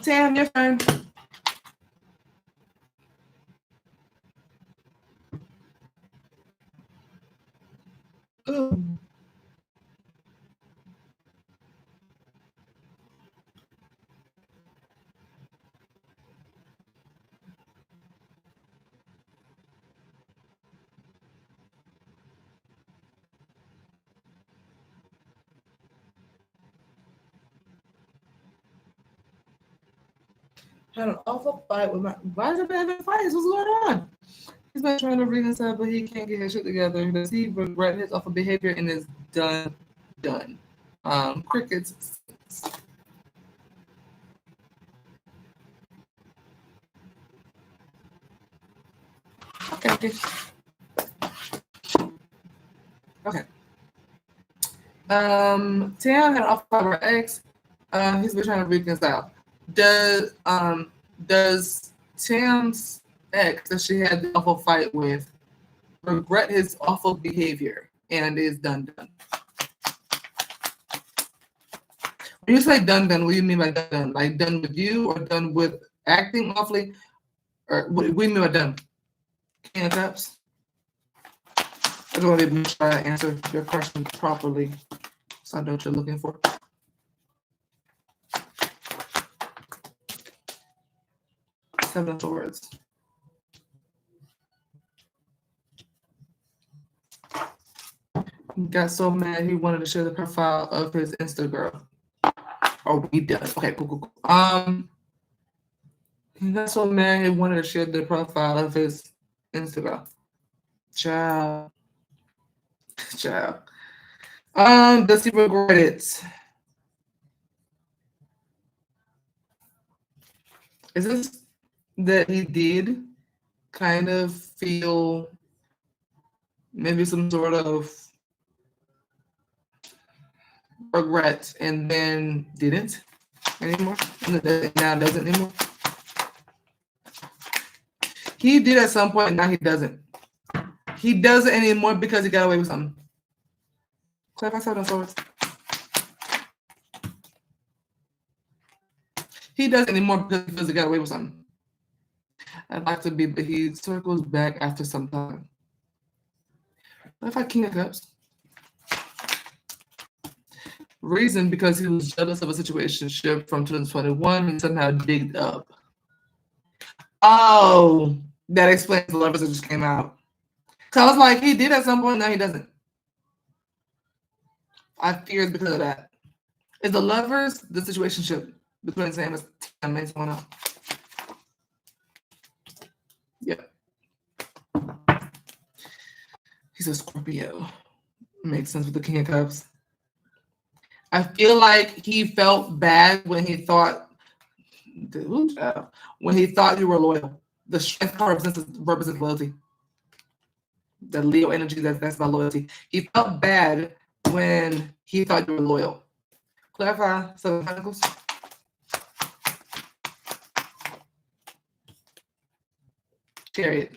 Tam, your turn. Ooh. Had an awful fight with my. Why is it been having fights? What's going on? He's been trying to reconcile, but he can't get his shit together. Does he regret his awful behavior and is done? Crickets. Okay. Tam had an awful fight with her ex. He's been trying to reconcile. Does Tam's ex that she had the awful fight with regret his awful behavior and is done? When you say done, what do you mean by done? Like done with you or done with acting awfully? Or what do you mean by done? King of Cups? I just want to make sure I answer your question properly so I know what you're looking for. Seven of Swords. He got so mad he wanted to share the profile of his Instagram. Oh, he does. Okay, cool. He got so mad he wanted to share the profile of his Instagram. Ciao. Does he regret it? Is this that he did kind of feel maybe some sort of regret and then didn't anymore? And now doesn't anymore? He did at some point, now he doesn't. He doesn't anymore because he got away with something. Clap, I saw those swords. He doesn't anymore because he got away with something. I'd like to be, but he circles back after some time. What if I King of Cups? Reason because he was jealous of a situationship from 2021 and somehow digged up. Oh, that explains the lovers that just came out. So I was like, he did at some point, now he doesn't. I feared because of that. Is the lovers the situationship between Sam and someone else? Yeah. He's a Scorpio. Makes sense with the King of Cups. I feel like he felt bad when he thought you were loyal. The strength card represents loyalty. The Leo energy, that's about loyalty. He felt bad when he thought you were loyal. Clarify, Seven of Pentacles. Chariot.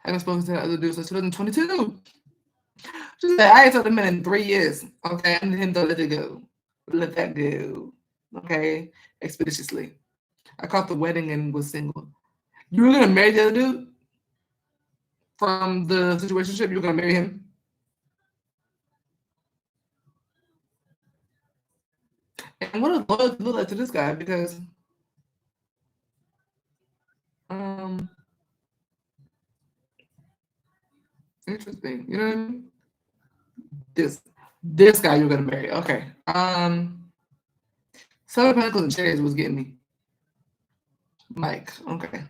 I haven't spoken to the other dude since 2022. Just say, I ain't told him in 3 years. Okay, I need him to let it go. Let that go. Okay, expeditiously. I caught the wedding and was single. You were gonna marry the other dude from the situationship? You were gonna marry him? And what does loyalty look like to this guy? Because interesting. You know what I mean? This guy you're gonna marry. Okay. Seven of Pentacles and Chariots was getting me. Mike. Okay.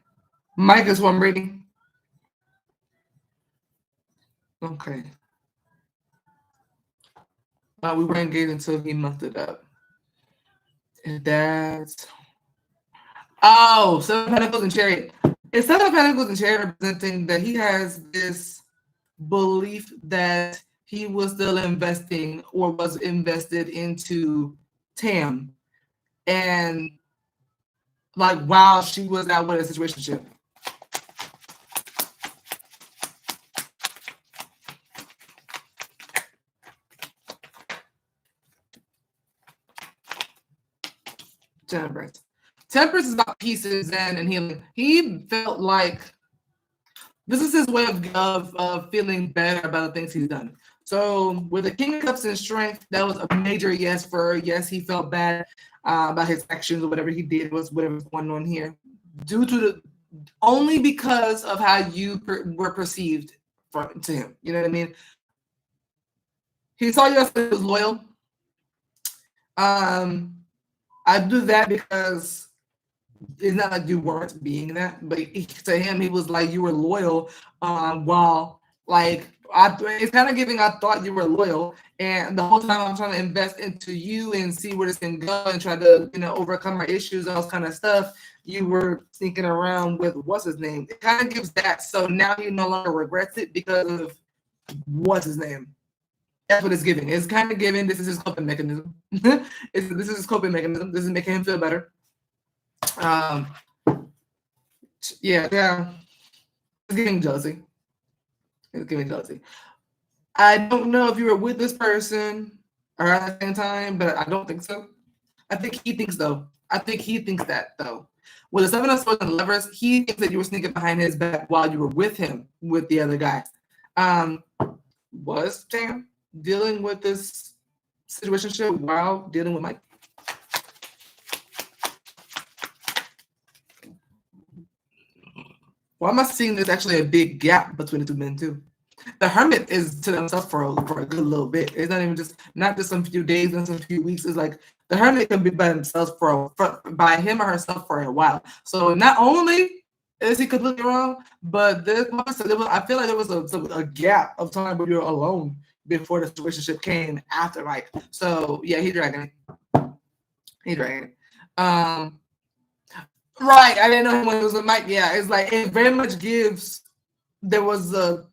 Mike is who I'm reading. Okay. We were engaged until he mucked it up. And that's Seven of Pentacles and Chariot. Is Seven of Pentacles and Chariot representing that he has this belief that he was still investing or was invested into Tam, and like while she was out with a situationship. Temperance. Temperance is about peace and zen and healing. He felt like this is his way of feeling better about the things he's done. So with the King of Cups and Strength, that was a major yes for yes. He felt bad about his actions or whatever he did was whatever's going on here, due to only because of how you were perceived to him. You know what I mean? He saw you as was loyal. I do that because it's not like you weren't being that, but to him, he was like you were loyal. While like it's kind of giving. I thought you were loyal, and the whole time I'm trying to invest into you and see where this can go and try to overcome our issues and all this kind of stuff. You were sneaking around with what's his name. It kind of gives that. So now he no longer regrets it because of what's his name. That's what it's giving. It's kind of giving. This is his coping mechanism. This is his coping mechanism. This is making him feel better. Yeah. It's giving jealousy. It's giving jealousy. I don't know if you were with this person around the same time, but I don't think so. I think he thinks though. I think he thinks that though. With the Seven of Swords and Lovers, he thinks that you were sneaking behind his back while you were with him with the other guy. Was Tam dealing with this situation while dealing with Mike? Why am I seeing there's actually a big gap between the two men too? The Hermit is to himself for a good little bit. It's not even not just some few days and some few weeks. It's like the Hermit can be by himself by him or herself for a while. So not only is he completely wrong, but I feel like there was a gap of time where you're alone before the relationship came after Mike. So yeah, he dragging it. He dragging it. Right, I didn't know him when it was with Mike. Yeah, it's like it very much gives. There was a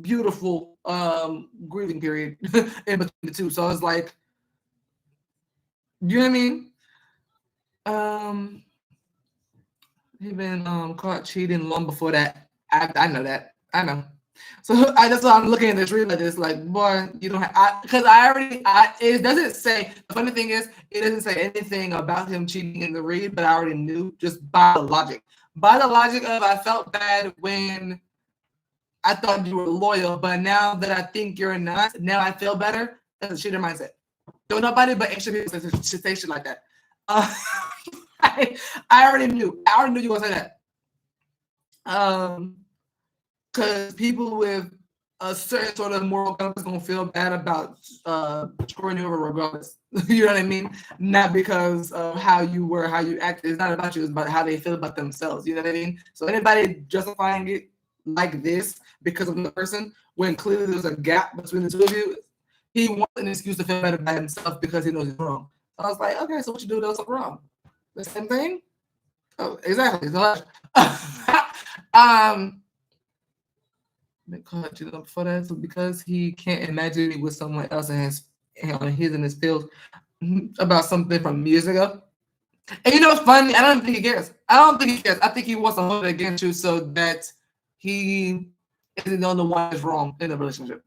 beautiful grieving period in between the two. So I was like, you know what I mean? Um, he been caught cheating long before that. I know that. I know. So that's why I'm looking at this read like this, like, boy, you don't have, because it doesn't say, the funny thing is, it doesn't say anything about him cheating in the read, but I already knew just by the logic. By the logic of, I felt bad when I thought you were loyal, but now that I think you're not, now I feel better. That's a cheater mindset. Don't nobody but extra people should say shit like that. I already knew. I already knew you were gonna say that. Because people with a certain sort of moral compass gonna feel bad about screwing you over regardless. You know what I mean? Not because of how you were, how you acted. It's not about you. It's about how they feel about themselves. You know what I mean? So anybody justifying it like this because of the person, when clearly there's a gap between the two of you, he wants an excuse to feel better about himself because he knows he's wrong. So I was like, okay, so what you do that was wrong? The same thing? Oh, exactly. So, before that, so because he can't imagine it with someone else and his in his field about something from years ago. And you know what's funny? I don't think he cares. I think he wants to hold it against you so that he isn't the only one that's wrong in the relationship.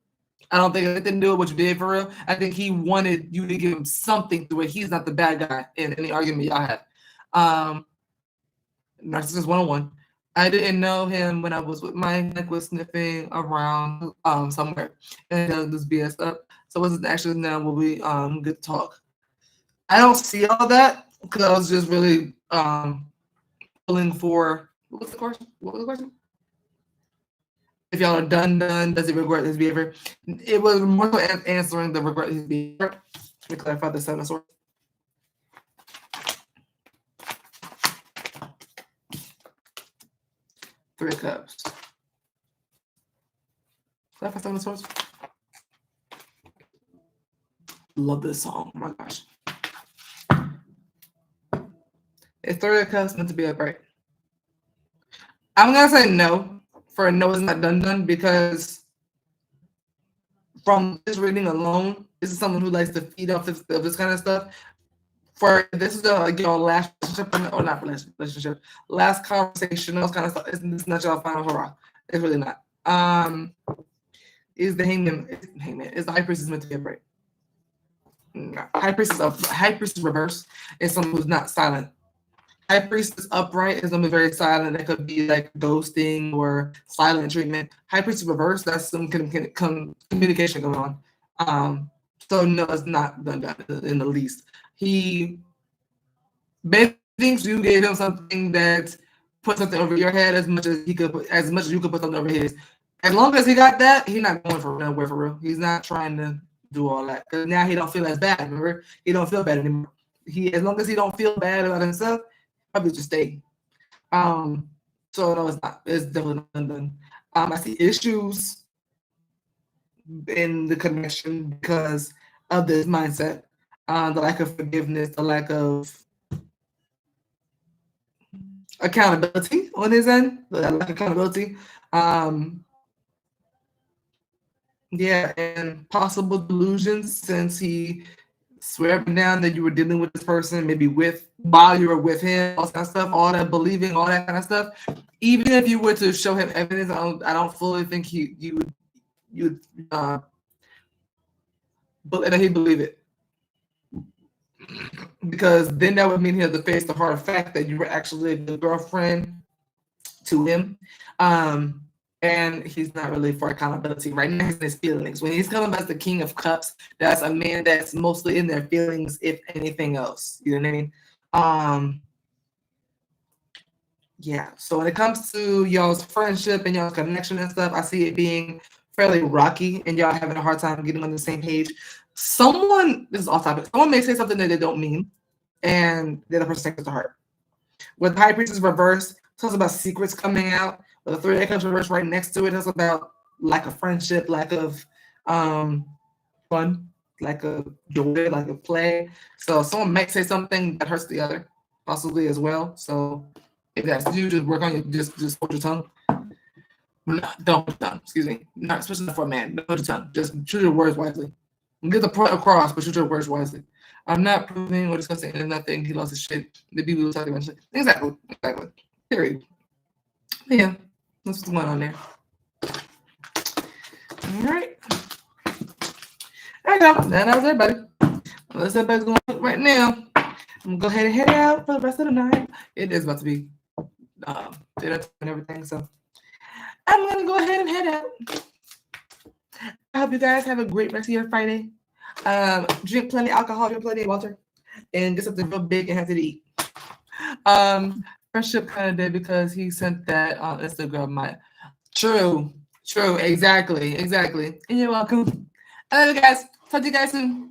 I don't think it didn't do what you did for real. I think he wanted you to give him something to where he's not the bad guy in any argument y'all had. Narcissist 101. I didn't know him when I was with my neck was sniffing around somewhere and this BS up. So it wasn't actually now will be good talk. I don't see all that because I was just really pulling for what was the question? What was the question? If y'all are done, does he regret his behavior? It was more so answering the regret his behavior. Let me clarify the 7 of Swords. Three of Cups. Clarify 7 of Swords. Love this song. Oh my gosh. It's 3 of Cups meant to be upright. I'm gonna say no. For a no is not done because from this reading alone, this is someone who likes to feed off this kind of stuff. For this is your last relationship or not relationship, last conversation, those kind of stuff. It's not your final hurrah. It's really not. Is the hangman? Is the high priestess meant to be upright? No. High priestess reverse is someone who's not silent. High priestess upright is gonna be very silent. That could be like ghosting or silent treatment. High priestess reverse, that's some communication going on. So no, it's not done in the least. He thinks you gave him something that put something over your head as much as you could put something over his. As long as he got that, he's not going for nowhere for real. He's not trying to do all that because now he don't feel as bad. Remember, he don't feel bad anymore. As long as he don't feel bad about himself, probably just stay. So no, it's not. It's definitely not done. I see issues in the connection because of this mindset, the lack of forgiveness, the lack of accountability on his end, the lack of accountability. Yeah, and possible delusions since he swear up and down that you were dealing with this person, maybe while you were with him, all that kind of stuff, all that believing, all that kind of stuff. Even if you were to show him evidence, I don't fully think you would that he'd believe it. Because then that would mean he had to face the hard fact that you were actually the girlfriend to him. And he's not really for accountability. Right now he's in his feelings. When he's coming as the King of Cups, that's a man that's mostly in their feelings, if anything else. You know what I mean? Yeah. So when it comes to y'all's friendship and y'all's connection and stuff, I see it being fairly rocky and y'all having a hard time getting on the same page. This is off topic. Someone may say something that they don't mean, and the other person takes it to heart. With High Priestess reverse, talks about secrets coming out. With the 3 of Cups reverse right next to it, talks about lack of friendship, lack of fun, lack of joy, lack of play. So someone might say something that hurts the other, possibly as well. So if that's you, just work on just hold your tongue. No, don't hold your tongue. Excuse me. Not especially not for a man. Don't hold your tongue. Just choose your words wisely. Get the point across, but choose your words wisely. I'm not proving or discussing nothing. He lost his shit. The people will talk eventually. Exactly. Exactly. Period. But yeah, that's what's going on there. All right. There you go. That was everybody. Unless everybody's going right now. I'm gonna go ahead and head out for the rest of the night. It is about to be dinner time and everything, so I'm gonna go ahead and head out. I hope you guys have a great rest of your Friday. Drink plenty of alcohol, drink plenty of water, and get something real big and healthy to eat. Friendship kind of did because he sent that on Instagram. True, exactly. And you're welcome. I love you guys. Talk to you guys soon.